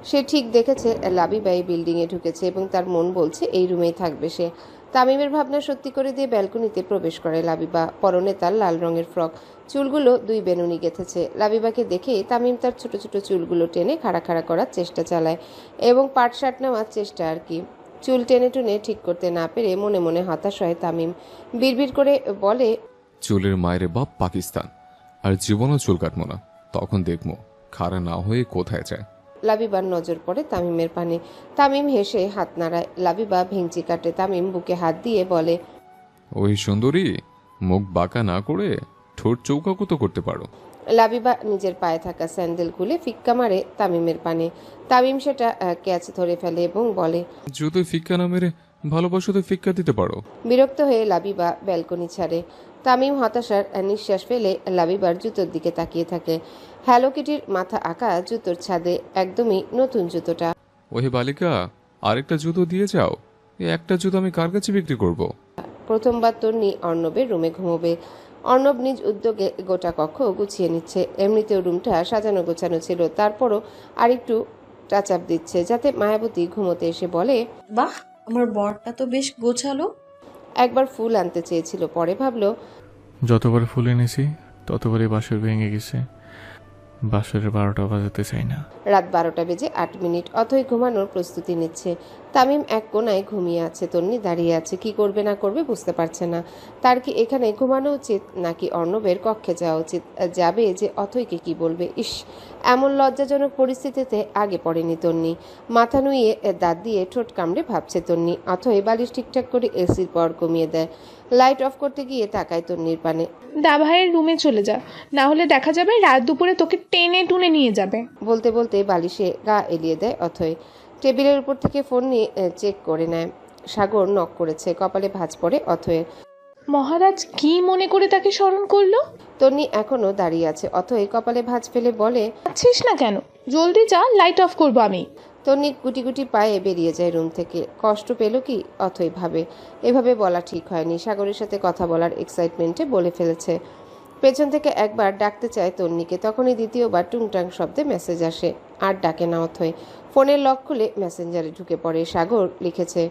সে ঠিক দেখেছে লাবিবা এই বিল্ডিংয়ে ঢুকেছে এবং তার মন বলছে এই রুমেই থাকবে সে। তামিমের ভাবনা সত্যি করে দিয়ে ব্যালকনিতে প্রবেশ করে লাবিবা। পরনে তার লাল রঙের ফ্রক, চুলগুলো দুই বেনুনি গেঁথেছে। লাবিবাকে দেখে তামিম তার ছোট ছোট চুলগুলো টেনে খাড়া খাড়া করার চেষ্টা চালায় এবং পাট শার্ট নেওয়ার চেষ্টা আর কি। চুল টেনে টুনে ঠিক করতে না পেরে মনে মনে হতাশ হয় তামিম। বিড়বিড় করে বলে, চুলের মায়ের বাপ পাকিস্তান, আর জীবনও চুল কাটবো না। তখন দেখবো খাড়া না হয়ে কোথায় যায়। লাবিবার নজর পড়ে তামিমের পানে। তামিম হেসে হাত নাড়ায়। লাবিবা ভেঙচি কাটে। তামিম বুকে হাত দিয়ে বলে, ওই সুন্দরী, মুখ বাঁকা না করে ঠোঁট চৌকাকো তো করতে পারো। লাবিবা নিজের পায়ে থাকা স্যান্ডেল খুলে ফিক্কা মারে তামিমের পানে। তামিম সেটা ক্যাচ ধরে ফেলে এবং বলে, যদি ফিক্কা না মেরে ভালোবাসো তো ফিক্কা দিতে পারো। বিরক্ত হয়ে লাবিবা ব্যালকনি ছাড়ে। তামিম হতাশার নিঃশ্বাস ফেলে লাবিবার জুতোর দিকে তাকিয়ে থাকে। হ্যালো কিটির মাথা আঁকা জুতোর ছাদে, একদমই নতুন জুতোটা। ওহে বালিকা, আরেকটা জুতো দিয়ে যাও। একটা জুতো আমি কার কাছে বিক্রি করব? প্রথমবার তন্নি অর্ণবের রুমে ঘুমোবে। অর্ণব নিজ উদ্যোগে গোটা কক্ষ গুছিয়ে নিচ্ছে। এমনিতেও রুমটা সাজানো গোছানো ছিল, তারপরও আরেকটু টাচ আপ দিচ্ছে যাতে মায়াবতী ঘুমোতে এসে বলে, বাহ, আমার বরটা তো বেশ গোছালো। একবার ফুল আনতে চেয়েছিল, পরে ভাবলো যতবার ফুল এনেছি ততবারই বাসর ভেঙে গেছে। বাসরের 12টা বাজাতে চাই না। রাত 12টা বেজে 8 মিনিট। অথই ঘুমানোর প্রস্তুতি নিচ্ছে। তামিম এক কোনায় ঘুমিয়ে আছে। তন্নি দাঁড়িয়ে আছে। কি করবে না করবে বুঝতে পারছে না। তার কি এখানে ঘুমানো উচিত নাকি অর্ণবের কক্ষে যাওয়া উচিত? যাবে যে অথইকে কি বলবে? ইস, এমন লজ্জাজনক পরিস্থিতিতে আগে পড়েনি তন্নি। মাথা নুয়ে দাঁত দিয়ে ঠোঁট কামড়ে ভাবছে তন্নি। অথই বালিশ ঠিকঠাক করে এসির পাওয়ার কমিয়ে দেয়। লাইট অফ করতে গিয়ে তাকায় তন্নির পানে। দা ভাইয়ের রুমে চলে যা, না হলে দেখা যাবে রাত দুপুরে তোকে টেনে টুনে নিয়ে যাবে। বলতে বলতে বালিশে গা এলিয়ে দেয় অথই। টেবিলের উপর থেকে ফোন নিয়ে চেক করে নেয়। সাগর নক করেছে। কপালে ভাঁজ পড়ে অথয়ের। মহারাজ কি মনে করে তাকে স্মরণ করলো? তন্নি এখনো দাঁড়িয়ে আছে। অথই কপালে ভাঁজ ফেলে বলে, আছিস না কেন? জলদি যা, লাইট অফ করবো আমি। তন্নি গুটি গুটি পায়ে বেরিয়ে যায় রুম থেকে। কষ্ট পেল কি? অথই ভাবে। এভাবে বলা ঠিক হয়নি। সাগরের সাথে কথা বলার এক্সাইটমেন্টে বলে ফেলেছে। পেছন থেকে একবার ডাকতে চায় তন্নিকে, তখনই দ্বিতীয়বার টুংটাং শব্দে মেসেজ আসে। আর ডাকে না অথই। ফোনের লক খুলে মেসেঞ্জারে ঢুকে পড়ে। সাগর লিখেছে।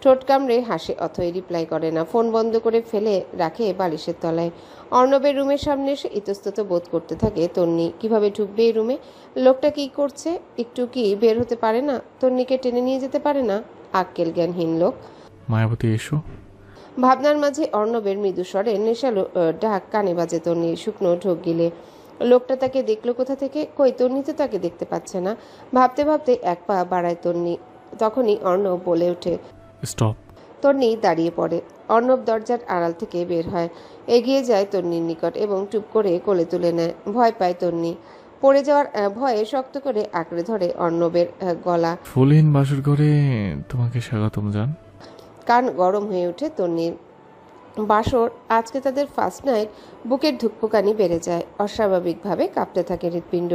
ঠোঁট কামড়ে হাসে অথই। রিপ্লাই করে না। ফোন বন্ধ করে ফেলে রাখে বালিশের তলায়। অর্ণবের রুমের সামনে এসে ইতস্তত বোধ করতে থাকে তন্নি। কিভাবে ঢুকবে এই রুমে? লোকটা কি করছে? একটু কি বের হতে পারে না? তন্নিকে টেনে নিয়ে যেতে পারে না? আক্কেল জ্ঞানহীন লোক। মায়াবতী এসো। ভাবনার মাঝে অর্ণবের মৃদু স্বরে নেশালো ডাক কানে বাজে তন্নির। শুকনো ঢোক গিলে। লোকটা তাকে দেখলো কোথা থেকে? কই, তন্নি তো তাকে দেখতে পাচ্ছে না। ভাবতে ভাবতে এক পা বাড়ায় তন্নি। তখনই অর্ণব বলে ওঠে, স্টপ। তন্নি দাঁড়িয়ে পড়ে। অর্ণব দরজার আড়াল থেকে বের হয়। এগিয়ে যায় তন্নির নিকট এবং চুপ করে কোলে তুলে নেয়। ভয় পায় তন্নি। পড়ে যাওয়ার ভয়ে শক্ত করে আঁকড়ে ধরে অর্ণবের গলা। ফুলহীন বাসর ঘরে তোমাকে স্বাগতম জান। কান গরম হয়ে ওঠে তন্নির। বাসর আজকে তাদের ফার্স্ট নাইট। বুকের ধুকপুকানি বেড়ে যায়, অস্বাভাবিকভাবে কাঁপতে থাকে হৃৎপিণ্ড।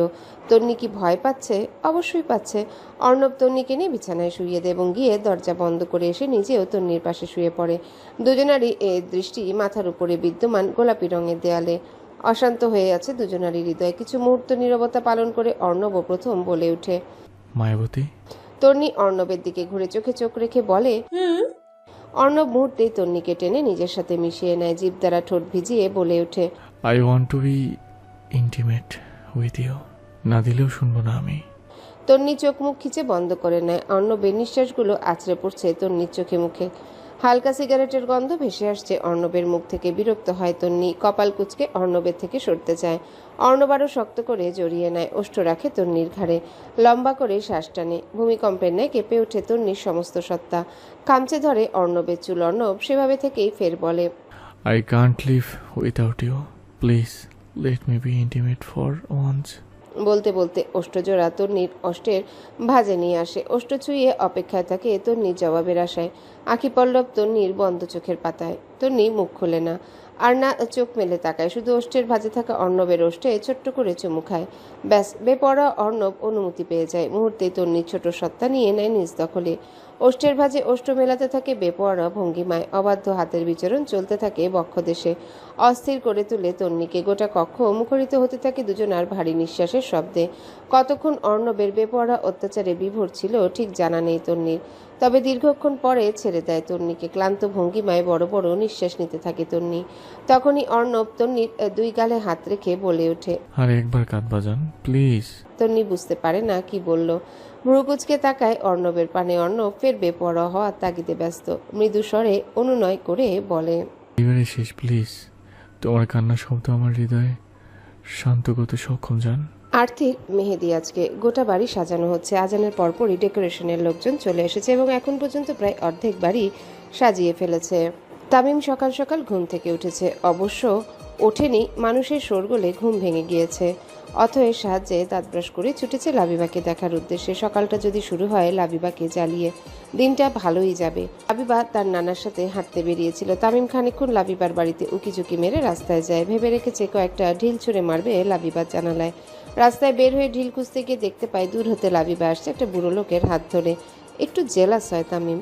তন্নি কি ভয় পাচ্ছে? অবশ্যই পাচ্ছে। অর্ণব তন্নিকে নিয়ে বিছানায় শুইয়ে দেয় এবং গিয়ে দরজা বন্ধ করে এসে নিজেও তন্নির পাশে শুয়ে পড়ে। দুজনারই দৃষ্টি মাথার উপরে বিদ্যমান গোলাপি রঙের দেয়ালে। অশান্ত হয়ে আছে দুজনারই হৃদয়। কিছু মুহূর্ত নীরবতা পালন করে অর্ণব প্রথম বলে ওঠে, মায়াবতী। তন্নি অর্ণবের দিকে ঘুরে চোখে চোখ রেখে বলে, অর্ণব মুহূর্তেই তন্নিকে টেনে নিজের সাথে মিশিয়ে নেয়, জিভ দ্বারা ঠোঁট ভিজিয়ে বলে ওঠে, I want to be intimate with you. না দিলেও শুনবো না আমি। তন্নি চোখ মুখ খিচে বন্ধ করে নেয়। অর্ণবের নিঃশ্বাসগুলো আছড়ে পড়ছে তন্নির চোখে মুখে। হালকা সিগারেটের গন্ধ ভেসে আসছে অর্ণবের মুখ থেকে। বিরক্ত হয় তন্নি, কপাল কুঁচকে অর্ণবের থেকে সরতে চায়। অর্ণব আরও শক্ত করে জড়িয়ে নেয়, ওষ্ঠ রাখে তন্নির ঘাড়ে, লম্বা করে শ্বাস টানে। ভূমিকম্পের ন্যায় কেঁপে ওঠে তন্নির সমস্ত সত্তা। খামচে ধরে অর্ণবের চুল। অর্ণব সেভাবে থেকেই ফের বলে, I can't live without you, please let me be intimate for once. বলতে বলতে ওষ্ঠজোড়া তন্নির ওষ্ঠের ভাঁজে নিয়ে আসে। ওষ্ঠ ছুঁয়ে অপেক্ষায় থাকে তন্নির জবাবের আশায়। আঁখি পল্লব তন্নির বন্ধ চোখের পাতায়। তন্নি মুখ খোলে না, আর না চোখ মেলে তাকায়, শুধু ওষ্ঠের ভাঁজে থাকা অর্ণবের ওষ্ঠে ছোট্ট করে চুমু খায়। ব্যাস, বেপরোয়া অর্ণব অনুমতি পেয়ে যায়। মুহূর্তেই তন্নির ছোট সত্তা নিয়ে নেয় নিজ দখলে। ওষ্ঠের ভাঁজে ওষ্ঠ মেলাতে থাকে বেপরোয়া ভঙ্গিমায়। অবাধ্য হাতের বিচরণ চলতে থাকে বক্ষদেশে। অস্থির করে তুলে তন্নিকে। গোটা কক্ষ মুখরিত হতে থাকে দুজনার ভারী নিঃশ্বাসের শব্দে। কতক্ষণ অর্ণবের বেপরোয়া অত্যাচারে বিভোর ছিল ঠিক জানা নেই তন্নির। তবে দীর্ঘক্ষণ পরে ছেড়ে দেয় তন্নিকে। ক্লান্ত ভঙ্গিমায় বড় বড় নিঃশ্বাস নিতে থাকে তন্নি। তখনই অর্ণব তন্নির দুই গালে হাত রেখে বলে ওঠে, আর একবার কাঁদ বাজান প্লিজ। তন্নি বুঝতে পারে না কি বলল। ভ্রুকুচকে তাকায় অর্ণবের পানে। অর্ণব ফের বেপরোয়া হওয়ার তাগিদে ব্যস্ত। মৃদু স্বরে অনুনয় করে বলে, এবারে শেষ প্লিজ। তোমার কান্নার শব্দ আমার হৃদয়ে শান্ত করতে সক্ষম যান। আর্থির মেহেদি আজকে। গোটা বাড়ি সাজানো হচ্ছে। আজানের পরপরই ডেকোরেশনের লোকজন চলে এসেছে এবং এখন পর্যন্ত প্রায় অর্ধেক বাড়ি সাজিয়ে ফেলেছে। তামিম সকাল সকাল ঘুম থেকে উঠেছে। অবশ্য ওঠেনি, মানুষের শোরগোলে ঘুম ভেঙে গিয়েছে। অথয়ের সাহায্যে দাঁত ব্রাশ করে ছুটেছে লাবিবাকে দেখার উদ্দেশ্যে। সকালটা যদি শুরু হয় লাবিবাকে জ্বালিয়ে, দিনটা ভালোই যাবে। লাবিবা তার নানার সাথে হাঁটতে বেরিয়েছিল। তামিম খানিকক্ষণ লাবিবার বাড়িতে উকিঝুঁকি মেরে রাস্তায় যায়। ভেবে রেখেছে কয়েকটা ঢিল ছুঁড়ে মারবে লাবিবার জানালায়। রাস্তায় বের হয়ে ঢিল খুঁজতে গিয়ে দেখতে পায় দূর হতে লাবিবা আসছে একটা বুড়ো লোকের হাত ধরে। একটু জেলাস হয় তামিম।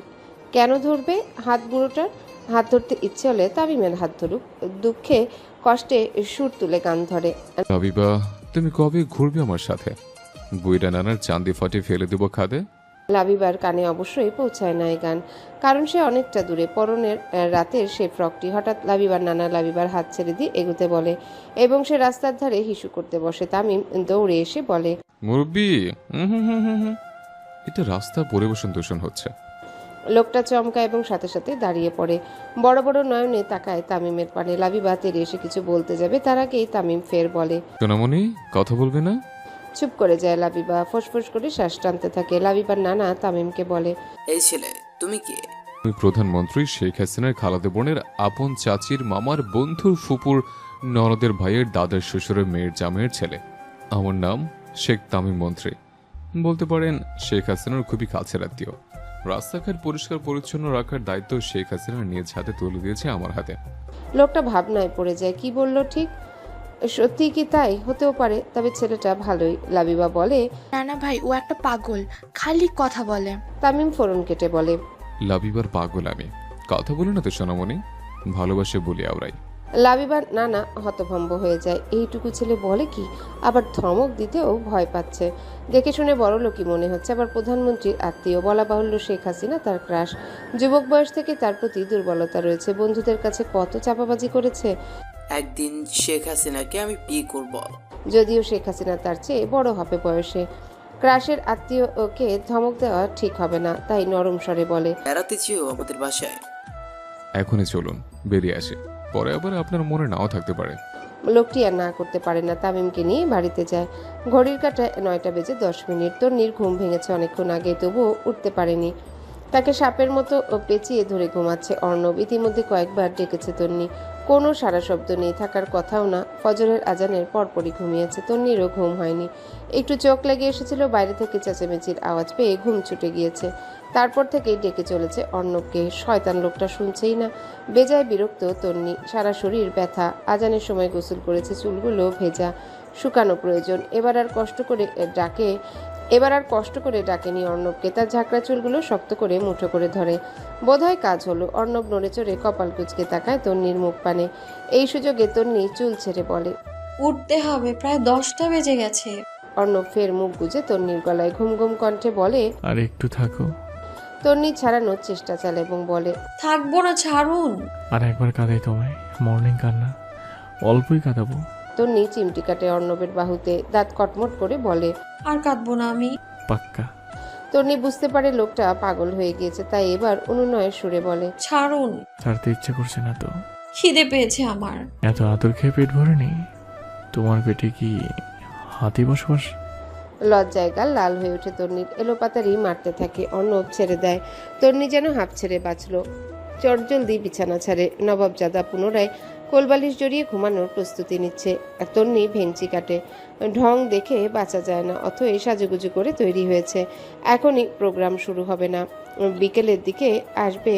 কেন ধরবে হাত বুড়োটার? হাত ধরতে ইচ্ছে হলে তামিমের হাত ধরুক। দুঃখে কষ্টে সুর তুলে গান ধরে, লাবিবা তুমি কবে ঘুরবে আমার সাথে? বুইরা নানার চাঁদি ফাটে ফেলে দেবো খাদে। লাবিবার কানে অবশ্যই পৌঁছায় না এই গান, কারণ সে অনেকটা দূরে। পরনের রাতের সে ফ্রকটি। হঠাৎ লাবিবার নানা লাবিবার হাত ছেড়ে দিয়ে এগুতে বলে এবং সে রাস্তার ধারে হিসু করতে বসে। তামিম দৌড়ে এসে বলে, মুরব্বি এটা রাস্তা পরিবেশন দূষণ হচ্ছে। লোকটা চমকায় এবং সাথে সাথে দাঁড়িয়ে পড়ে। বড় বড় নয়নে তাকায় তামিমের পানে। লাবিবা তেরে এসে কিছু বলতে যাবে, তার আগেই তামিম ফের বলে, সোনামণি কথা বলবে না? চুপ করে যায় লাবিবা। ফোঁসফোঁস করে শ্বাস টানতে থাকে। লাবিবার নানা তামিমকে বলে, এই ছেলে তুমি কে? আমি প্রধানমন্ত্রী শেখ হাসিনার খালাদে বোনের আপন চাচির মামার বন্ধুর ফুপুর ননদের ভাইয়ের দাদার শ্বশুরের মেয়ের জামাইয়ের ছেলে। আমার নাম শেখ তামিম মন্ত্রী। বলতে পারেন শেখ হাসিনার খুবই কাছের আত্মীয়। রাস্তাঘাট পরিষ্কার পরিচ্ছন্ন রাখার দায়িত্ব শেখ হাসিনার নিজ হাতে তুলে দিয়েছে আমার হাতে। লোকটা ভাবনায় পড়ে যায়। কি বলল ঠিক? সত্যি কি তাই? হতেও পারে, তবে ছেলেটা ভালোই। লাবিবা বলে, না না ভাই, ও একটা পাগল, খালি কথা বলে। তামিম ফোরন কেটে বলে, লাবিবার পাগল আমি? কথা বলি না তো সোনামণি, ভালোবাসে বলি আওরাই। লাবিবার নানা হতভম্ব হয়ে যায়। এইটুকু ছেলে বলে কি? আবার ধমক দিতেও ভয় পাচ্ছে। দেখে শুনে বড় লোকই মনে হচ্ছে, আবার প্রধানমন্ত্রীর আত্মীয়। বলা বাহুল্য শেখ হাসিনা তার ক্রাশ। যুবক বয়স থেকে তার প্রতি দুর্বলতা রয়েছে। বন্ধুদের কাছে কত চাপাবাজি করেছে। একদিন শেখ হাসিনাকে আমি বিয়ে করব। যদিও শেখ হাসিনা তার চেয়ে বড় হবে বয়সে। ক্রাশের আত্মীয়কে ধমক দেওয়া ঠিক হবে না, তাই নরম স্বরে বলে, বেড়াতে চেয়েও আমাদের বাসায়। এখনই চলুন, বেরিয়ে আসে, পরে আবার আপনার মনে নাও থাকতে পারে। লোকটি আর না করতে পারে না। তামিমকে নিয়ে বাড়িতে যায়। ঘড়ির কাঁটায় 9:10 তন্নির ঘুম ভেঙেছে অনেকক্ষণ আগে, তবুও উঠতে পারেনি। তাকে সাপের মতো পেঁচিয়ে ধরে ঘুমাচ্ছে অর্ণব। ইতিমধ্যে কয়েকবার ডেকেছে তন্নি, কোনো সারা শব্দ নেই, থাকার কথাও না। ফজরের আজানের পরপরই ঘুমিয়েছে। তন্নিরও ঘুম হয়নি। একটু চোখ লেগে এসেছিল, বাইরে থেকে চেঁচামেচির আওয়াজ পেয়ে ঘুম ছুটে গিয়েছে। তারপর থেকেই ডেকে চলেছে অর্ণবকে। শয়তান লোকটা শুনছেই না। বেজায় বিরক্ত তন্নি, সারা শরীর ব্যথা। আজানের সময় গোসল করেছে, চুলগুলো ভেজা, শুকানো প্রয়োজন। এবার আর কষ্ট করে ডাকেনি অর্ণবকে। তার ঝাঁকড়া চুলগুলো শক্ত করে মুঠো করে ধরে। বোধহয় কাজ হলো। অর্ণব নড়ে চড়ে কপাল কুঁচকে তাকায় তন্নির মুখ পানে। এই সুযোগে তন্নি চুল ছেড়ে বলে, উঠতে হবে, প্রায় 10টা বেজে গেছে। অর্ণব ফের মুখ গুজে তন্নির গলায় ঘুম ঘুম কণ্ঠে বলে, আর একটু থাকো। তন্নি ছাড়ানোর চেষ্টা চালায় এবং বলে, থাকবো না, ছাড়ুন। আর একবার কাঁদাই তোমায়, মর্নিং কান্না, অল্পই কাঁদাবো। তন্নি চিমটি কাটে অর্ণবের বাহুতে, দাঁত কটমট করে বলে, আর কাঁদবো না আমি। পাক্কা। তন্নি বুঝতে পারে লোকটা পাগল হয়ে গিয়েছে, তাই এবার অনুনয়ের সুরে বলে, ছাড়ুন। ছাড়তে ইচ্ছে করছে না তো? খিদে পেয়েছে আমার। এত আদর খেয়ে পেট ভরেনি? তোমার পেটে কি হাতি বসবাস? লজ্জায় গাল লাল হয়ে ওঠে তন্নির। এলোপাতারি মারতে থাকে। অর্ণব ছেড়ে দেয়। তন্নি যেন হাঁপ ছেড়ে বাঁচল। চটজলদি বিছানা ছাড়ে। নবাবজাদা পুনরায় কোলবালিশ জড়িয়ে ঘুমানোর প্রস্তুতি নিচ্ছে। তন্নি ভেঙচি কাটে। ঢং দেখে বাঁচা যায় না, অথই সাজুগুজু করে তৈরি হয়েছে। এখনই প্রোগ্রাম শুরু হবে না, বিকেলের দিকে আসবে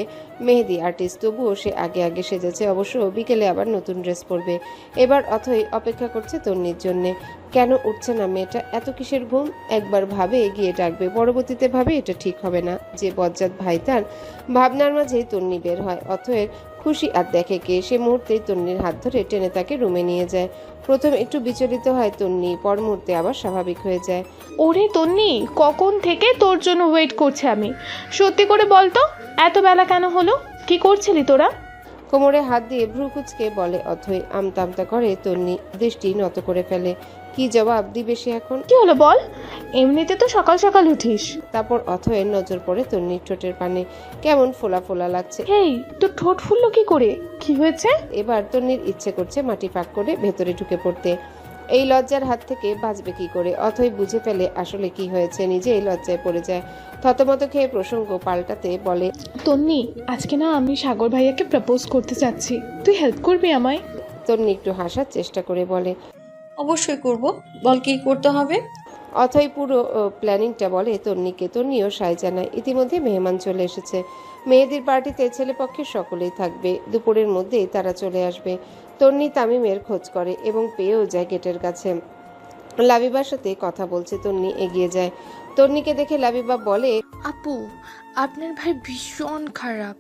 মেহেদি আর্টিস্ট। তবুও সে আগে আগে সেজেছে। অবশ্য বিকেলে আবার নতুন ড্রেস পরবে। এবার অথই অপেক্ষা করছে তন্নির জন্যে। কেন উঠছে না মেয়েটা? এত কিসের ঘুম? একবার ভাবে এগিয়ে ডাকবে, পরবর্তীতে ভাবে এটা ঠিক হবে না। যে বজ্জাত ভাই তার ভাবনার মাঝেই তন্নি বের হয়। অথয়ের খুশি আর দেখে কে। সে মুহূর্তেই তন্নির হাত ধরে টেনে তাকে রুমে নিয়ে যায়। প্রথম একটু বিচলিত হয় তন্নি, পর মুহূর্তে আবার স্বাভাবিক হয়ে যায়। ওরে তন্নি, কখন থেকে তোর জন্য ওয়েট করছে আমি। সত্যি করে বল তো, এত বেলা কেন হলো? কি করছিলি তোরা? কোমরে হাত দিয়ে ভ্রু কুচকে বলে অথই। আমতা আমতা করে তন্নি দৃষ্টি নত করে ফেলে। কি জবাব দিবে সে এখন? কি হলো বল? এমনিতে তো সকাল সকাল উঠিস। তারপর অথয়ের নজর পড়ে তন্নির ঠোঁটের পানে। কেমন ফোলা ফোলা লাগছে। হেই, তোর ঠোঁট ফুললো কি করে? কি হয়েছে? এবার তন্নির ইচ্ছে করছে মাটি পাক করে ভেতরে ঢুকে পড়তে। এই লজ্জার হাত থেকে বাঁচবে কি করে? অথই বুঝে ফেলে আসলে কি হয়েছে। নিজেই লজ্জায় পড়ে যায়। থতমত খেয়ে প্রসঙ্গ পাল্টাতে বলে, তন্নি, আজকে না আমি সাগর ভাইয়াকে প্রপোজ করতে চাচ্ছি, তুই হেল্প করবি আমায়? তন্নি একটু হাসার চেষ্টা করে বলে, অবশ্যই করব, বল কি করতে হবে। অথই পুরো প্ল্যানিংটা বলে তন্নিকে। তন্নিও সায় জানায়। ইতিমধ্যে মেহমান চলে এসেছে। মেয়েদের পার্টিতে ছেলেপক্ষের সকলেই থাকবে। দুপুরের মধ্যেই তারা চলে আসবে। তন্নি তামিমের খোঁজ করে এবং পেয়েও যায় গেটের কাছে। লাবিবার সাথে কথা বলছে। তন্নি এগিয়ে যায়। তন্নিকে দেখে লাবিবা বলে, আপু, আপনার ভাই ভীষণ খারাপ।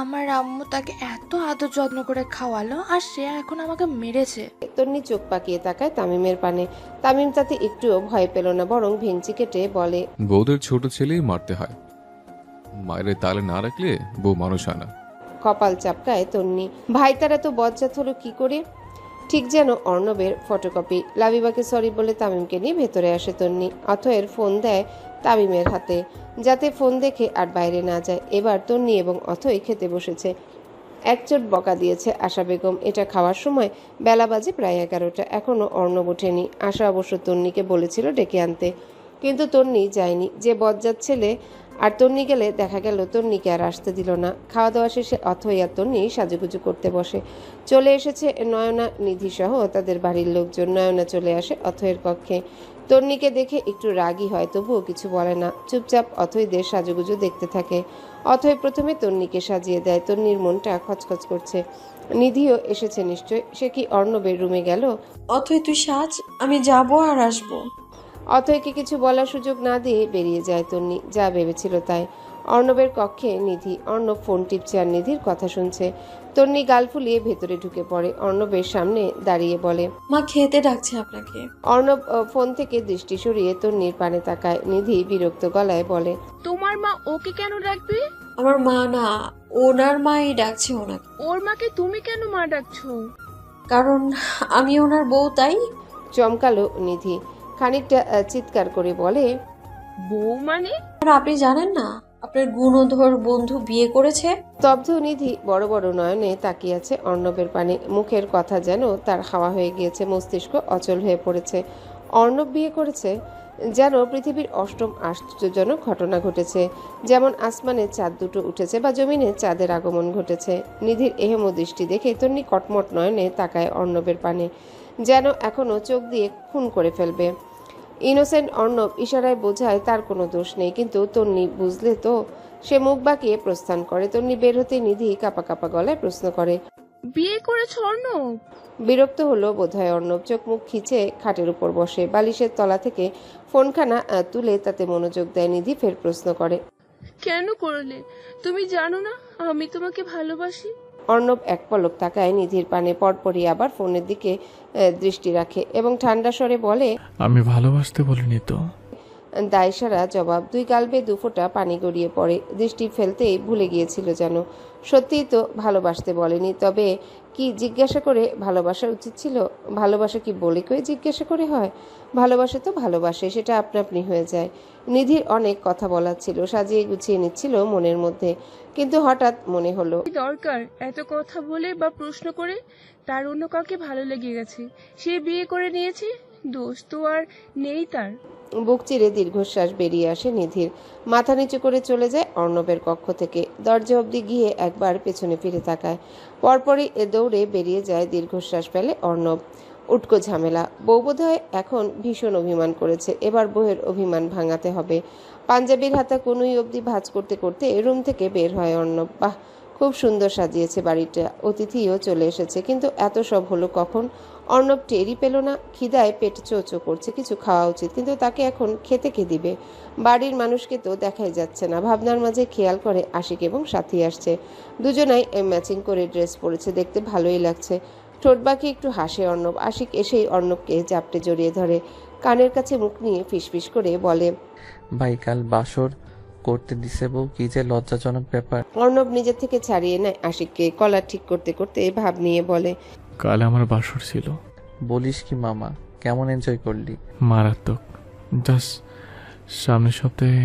আমার আম্মু তাকে এত আদর যত্ন করে খাওয়ালো, আর সে এখন আমাকে মেরেছে। তন্নি চোখ পাকিয়ে তাকায় তামিমের পানে। তামিম তাতে একটুও ভয় পেল না, বরং ভেঙচি কেটে বলে, বউদের ছোট ছেলেই মারতে হয়, মায়ের তালে না রাখলে বউ মানুষ হয় না। কপাল চাপকায় তন্নি। ভাই তারা তো বজ্জাত হলো কি করে? ঠিক যেন অর্ণবের ফটোকপি। লাবিবাকে সরি বলে তামিমকে নিয়ে ভেতরে আসে তন্নি। অথয়ের ফোন দেয় তামিমের হাতে, যাতে ফোন দেখে আর বাইরে না যায়। এবার তন্নি এবং অথই খেতে বসেছে। একচোট বকা দিয়েছে আশা বেগম। এটা খাওয়ার সময় বেলা বাজে প্রায় 11টা। এখনও অর্ণব ওঠেনি। আশা অবশ্য তন্নিকে বলেছিল ডেকে আনতে, কিন্তু তন্নি যায়নি। যে বজ্জাত ছেলে। আর তন্নি গেলে দেখা গেল তন্নিকে আর আসতে দিল না। খাওয়া দাওয়া শেষে অথই আর তন্নি সাজুগুজু করতে বসে। চলে এসেছে নয়না, নিধি সহ তাদের বাড়ির লোকজন। নয়না চলে আসে অথয়ের কক্ষে। তন্নিকে দেখে একটু রাগী হয়, তবুও কিছু বলে না। চুপচাপ অথইদের সাজুগুজু দেখতে থাকে। অথই প্রথমে তন্নিকে সাজিয়ে দেয়। তন্নির মনটা খচখচ করছে। নিধিও এসেছে নিশ্চয়। সে কি অর্ণবের রুমে গেল? অথই তুই সাজ, আমি যাব আর আসবো। অথয়কে কিছু বলার সুযোগ না দিয়ে বেরিয়ে যায় তন্নি। যা ভেবেছিল তাই। অর্ণবের কক্ষে নিধি। অর্ণব ফোন টিপছে আর নিধির কথা শুনছে। তন্নি গাল ফুলিয়ে ভেতরে ঢুকে পড়ে। অর্ণবের সামনে দাঁড়িয়ে বলে, মা খেতে ডাকছে আপনাকে। অর্ণব ফোন থেকে দৃষ্টি সরিয়ে তন্নির পানে তাকায়। নিধি বিরক্ত গলায় বলে, তোমার মা ওকে কেন ডাকবে? আমার মা না, ওনার মাই ডাকছে ওনাকে। ওর মাকে তুমি কেন মা ডাকছো? কারণ আমি ওনার বউ, তাই। চমকালো নিধি। খানিকটা চিৎকার করে বলে, বউ মানে? আর আপনি জানেন না আপনার গুণধর বন্ধু বিয়ে করেছে? স্তব্ধ নিধি বড় বড় নয়নে তাকিয়ে আছে অর্ণবের পানে। মুখের কথা যেন তার হাওয়া হয়ে গিয়েছে। মস্তিষ্ক অচল হয়ে পড়েছে। অর্ণব বিয়ে করেছে? যেন পৃথিবীর অষ্টম আশ্চর্যজনক ঘটনা ঘটেছে, যেমন আসমানে চাঁদ দুটো উঠেছে বা জমিনে চাঁদের আগমন ঘটেছে। নিধির এহেম দৃষ্টি দেখে তন্নি কটমট নয়নে তাকায় অর্ণবের পানে, যেন এখনো চোখ দিয়ে খুন করে ফেলবে। ইনোসেন্ট অর্ণব ইশারায় বোঝায় তার কোনো দোষ নেই, কিন্তু তন্নি বুঝলে তো। সে মুখ বাঁকিয়ে প্রস্থান করে। তন্নি বের হতে নিধি কাঁপা কাঁপা গলায় প্রশ্ন করে, বিয়ে করেছো অর্ণব? বিরক্ত হলো বোধহয় অর্ণব। চোখ মুখ খিচে খাটের উপর বসে, বালিশের তলা থেকে ফোনখানা তুলে তাতে মনোযোগ দেয়। নিধি ফের প্রশ্ন করে, কেন করলে? তুমি জানো না আমি তোমাকে ভালোবাসি? অর্ণব এক পলক তাকায় নিধির পানে, পরপরই আবার ফোনের দিকে দৃষ্টি রাখে এবং ঠান্ডা স্বরে বলে, আমি ভালোবাসতে বলিনি তো। দায়সারা জবাব। দুই গাল বেয়ে দুফোঁটা পানি গড়িয়ে পড়ে। দৃষ্টি ফেলতেই ভুলে গিয়েছিল যেন। সত্যিই তো ভালোবাসতে বলেনি, তবে কি জিজ্ঞাসা করে ভালোবাসা উচিত ছিল? ভালোবাসা কি বলে কয়ে জিজ্ঞাসা করে হয়? ভালোবাসে তো ভালোবাসে, সেটা আপনা আপনি হয়ে যায়। নিধির অনেক কথা বলার ছিল, সাজিয়ে গুছিয়ে নিচ্ছিল মনের মধ্যে, কিন্তু হঠাৎ মনে হলো, দরকার এত কথা বলে বা প্রশ্ন করে? তার অন্য কাউকে ভালো লেগে গেছে, সে বিয়ে করে নিয়েছে, দোষ তো আর নেই তার। বুক চিরে দীর্ঘশ্বাস বেরিয়ে আসে নিধির। মাথা নিচু করে চলে যায় অর্ণবের কক্ষ থেকে। দরজা অবধি গিয়ে একবার পেছনে ফিরে তাকায়, পরপরই দৌড়ে বেরিয়ে যায়। দীর্ঘশ্বাস ফেলে অর্ণব। উটকো ঝামেলা। বউ বোধহয় এখন ভীষণ অভিমান করেছে, এবার বউয়ের অভিমান ভাঙাতে হবে। পাঞ্জাবির হাতা কনুই অবধি ভাঁজ করতে করতে রুম থেকে বের হয় অর্ণব। বাহ, খুব সুন্দর সাজিয়েছে বাড়িটা, অতিথিও চলে এসেছে, কিন্তু এত সব হলো কখন? অর্ণব টেরই পেল না। খিদায় পেট চোচো করছে, কিছু খাওয়া উচিত, কিন্তু তাকে এখন খেতে কে দিবে? বাড়ির মানুষকে তো দেখাই যাচ্ছে না। ভাবনার মাঝে খেয়াল করে আশিক এবং সাথী আসছে। দুজনাই ম্যাচিং করে ড্রেস পরেছে, দেখতে ভালোই লাগছে। ঠোঁট বাঁকি একটু হাসে অর্ণব। আশিক এসেই অর্ণবকে জাপটে জড়িয়ে ধরে, কানের কাছে মুখ নিয়ে ফিসফিস করে বলে, ভাই কাল বাসর করতে দিছে বউ, কি যে লজ্জাজনক ব্যাপার। অর্ণব নিজের থেকে ছাড়িয়ে নেয় আশিককে, কলার ঠিক করতে করতে ভাব নিয়ে বলে, কাল আমার বাসর ছিল। বলিস কি মামা, কেমন এনজয় করলি? মারাত্মক। জাস্ট সামনের সপ্তাহে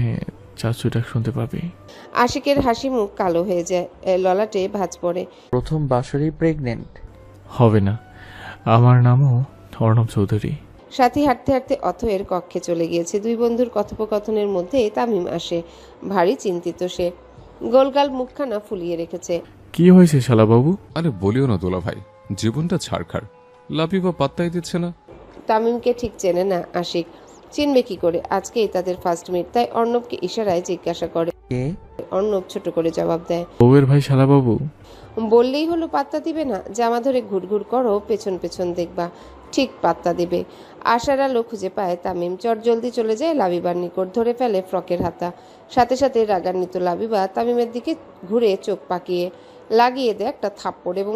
চাচু ডাক শুনতে পাবি। আশিকের হাসি মুখ কালো হয়ে যায়, ললাটে ভাঁজ পড়ে। প্রথম বাসরেই প্রেগনেন্ট? হবে না, আমার নামও অর্ণব চৌধুরী। সাথী হাঁটতে হাঁটতে অথয়ের কক্ষে চলে গিয়েছে। দুই বন্ধুর কথোপকথনের মধ্যে তামিম আসে। ভারী চিন্তিত সে, গোলগাল মুখখানা ফুলিয়ে রেখেছে। কি হয়েছে শালাবাবু? আরে বলিও না দোলা ভাই, জীবনটা ছাড়খাড়। লাপিবা পাত্তাই দিচ্ছে না। তামিমকে ঠিক চেনে না আশিক, চিনবে কি করে? আজকেই তাদের ফার্স্ট মিট, তাই অর্ণবকে ইশারায় জিজ্ঞাসা করে। অর্ণব ছোট করে জবাব দেয়, বউয়ের ভাই শালাবাবু। বললেই হলো পাত্তা দিবে না? জামা ধরে ঘুরঘুর করো, পেছন পেছন দেখবা, ঠিক পাত্তা দিবে। আশার আলো খুঁজে পায় তামিম। চটজলদি চলে যায় লাবিবার নিকট, ধরে ফেলে ফ্রকের হাতা। সাথে সাথে রাগান্বিত লাবিবা তামিমের দিকে ঘুরে চোখ পাকিয়ে লাগিয়ে দেয় একটা থাপ্পড় এবং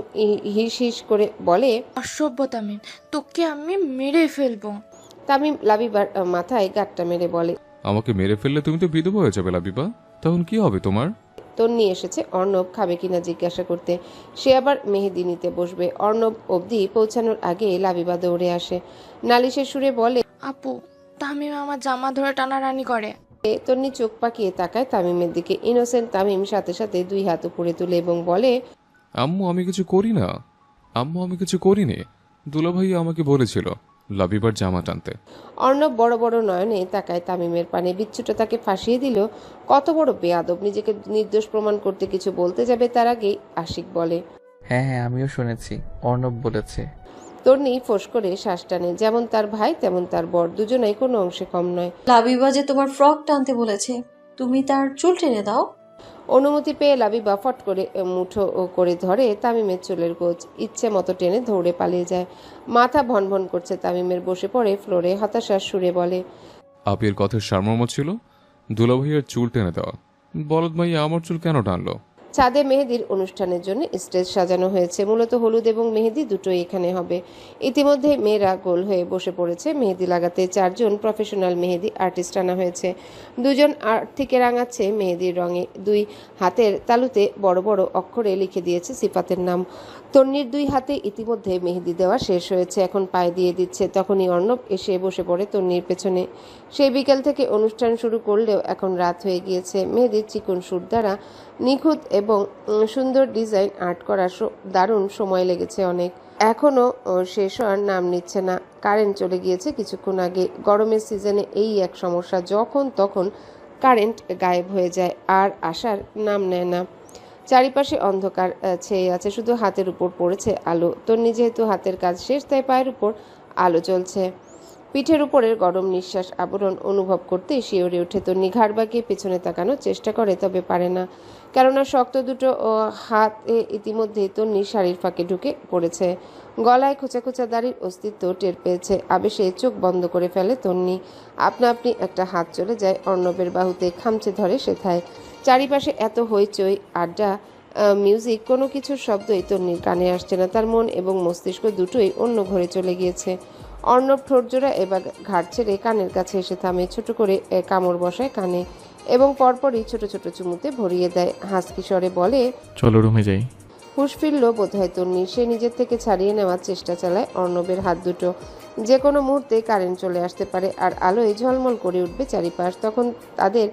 হিস হিস করে বলে, অসভ্য তামিম, তোকে আমি মেরে ফেলবো। তামিম লাবিবার মাথায় গাঁটটা মেরে বলে, আমাকে মেরে ফেললে তুমি তো বিধবা হয়ে যাবে লাবিবা, তখন কি হবে তোমার? তন্নি এসেছে অর্ণব খাবে কিনা জিজ্ঞাসা করতে। সে আবার মেহেদি নিতে বসবে। অর্ণব অবধি পৌঁছানোর আগে লাবিবা দৌড়ে আসে, নালিশের সুরে বলে, আপু, তামিম আমার জামা ধরে টানাটানি করে। তন্নি চোখ পাকিয়ে তাকায় তামিমের দিকে। ইনোসেন্ট তামিম সাথে সাথে দুই হাত উপরে তুলে এবং বলে, আম্মু আমি কিছু করি না, আম্মু আমি কিছু করিনি, দুলা ভাই আমাকে বলেছিল লাবিবার জামা টানতে। অর্ণব বড় বড় নয়নে তাকায় তামিমের পানে। বিচ্ছুটা তাকে ফাঁসিয়ে দিল। কত বড় বেয়াদব! নিজেকে নির্দোষ প্রমাণ করতে কিছু বলতে যাবে তার আগেই আশিক বলে, হ্যাঁ হ্যাঁ আমিও শুনেছি, অর্ণব বলেছে। তন্নি ফোঁস করে শ্বাস টানে। যেমন তার ভাই তেমন তার বর, দুজনাই কোনো অংশে কম নয়। লাবিবা যে তোমার ফ্রক টানতে বলেছে, তুমি তার চুল টেনে দাও। অনুমতি পেয়ে লাবিবা ফট করে মুঠো করে ধরে তামিমের চুলের গোছ, ইচ্ছে মতো টেনে দৌড়ে পালিয়ে যায়। মাথা ভনভন করছে তামিমের, বসে পড়ে ফ্লোরে, হতাশার সুরে বলে, আপির কথার সারমর্ম ছিল দুলা ভাইয়ের চুল টেনে দেওয়া, বলদ মাইয়া আমার চুল কেন টানলো? ছাদে মেহেদির অনুষ্ঠানের জন্য স্টেজ সাজানো হয়েছে। মূলত হলুদ এবং মেহেদি দুটোই এখানে হবে। ইতিমধ্যে মেয়েরা গোল হয়ে বসে পড়েছে মেহেদি লাগাতে। 4 জন প্রফেশনাল মেহেদি আর্টিস্ট আনা হয়েছে। 2 জন আর্ট থেকে রাঙাচ্ছে মেহেদির রঙে। 2 হাতের তালুতে বড় বড় অক্ষরে লিখে দিয়েছে সিফাতের নাম। তন্নির 2 হাতে ইতিমধ্যে মেহেদি দেওয়া শেষ হয়েছে, এখন পায়ে দিয়ে দিচ্ছে। তখনই অর্ণব এসে বসে পড়ে তন্নির পেছনে। সেই বিকেল থেকে অনুষ্ঠান শুরু করলেও এখন রাত হয়ে গিয়েছে। মেহেদির চিকন সুর দ্বারা নিখুঁত এবং সুন্দর ডিজাইন আর্ট করা দারুণ সময় লেগেছে অনেক। এখনও শেষ হওয়ার নাম নিচ্ছে না। কারেন্ট চলে গিয়েছে কিছুক্ষণ আগে। গরমের সিজনে এই এক সমস্যা, যখন তখন কারেন্ট গায়েব হয়ে যায় আর আসার নাম নেয় না। চারিপাশে অন্ধকার ছেয়ে আছে, শুধু হাতের উপর পড়েছে আলো। তন্নি যেহেতু হাতের কাজ শেষ, তাই পায়ের উপর আলো জ্বলছে। পিঠের উপরের গরম নিঃশ্বাস আবরণ অনুভব করতেই শিওরে ওঠে তন্নি। ঘাড় বাঁকিয়ে পেছনে তাকানোর চেষ্টা করে, তবে পারে না, কেননা শক্ত দুটো হাত ইতিমধ্যেই তন্নির শাড়ির ফাঁকে ঢুকে পড়েছে। গলায় খোঁচা খোঁচা দাড়ির অস্তিত্ব টের পেয়েছে। আবেশে চোখ বন্ধ করে ফেলে তন্নি। আপনা আপনি একটা হাত চলে যায় অর্ণবের বাহুতে, খামচে ধরে সেথায়। চারিপাশে এত হইচই, আড্ডা, মিউজিক, কোনো কিছুর শব্দই তন্নির কানে আসছে না। তার মন এবং মস্তিষ্ক দুটোই অন্য ঘরে চলে গিয়েছে। অর্ণব ঠোঁটজোড়া এবার ঘাট ছেড়ে কানের কাছে এসে থামে, ছোট করে কামড় বসায় কানে এবং পরপরই ছোট ছোট চুমুতে ভরিয়ে দেয়। হাসকি স্বরে বলে, চলো রুমে যাই। হুঁশ ফিরল বোধহয় তন্নি। সে নিজের থেকে ছাড়িয়ে নেওয়ার চেষ্টা চালায় অর্ণবের হাত দুটো। যে কোনো মুহূর্তে কারেন্ট চলে আসতে পারে আর আলোয় ঝলমল করে উঠবে চারিপাশ। তখন তাদের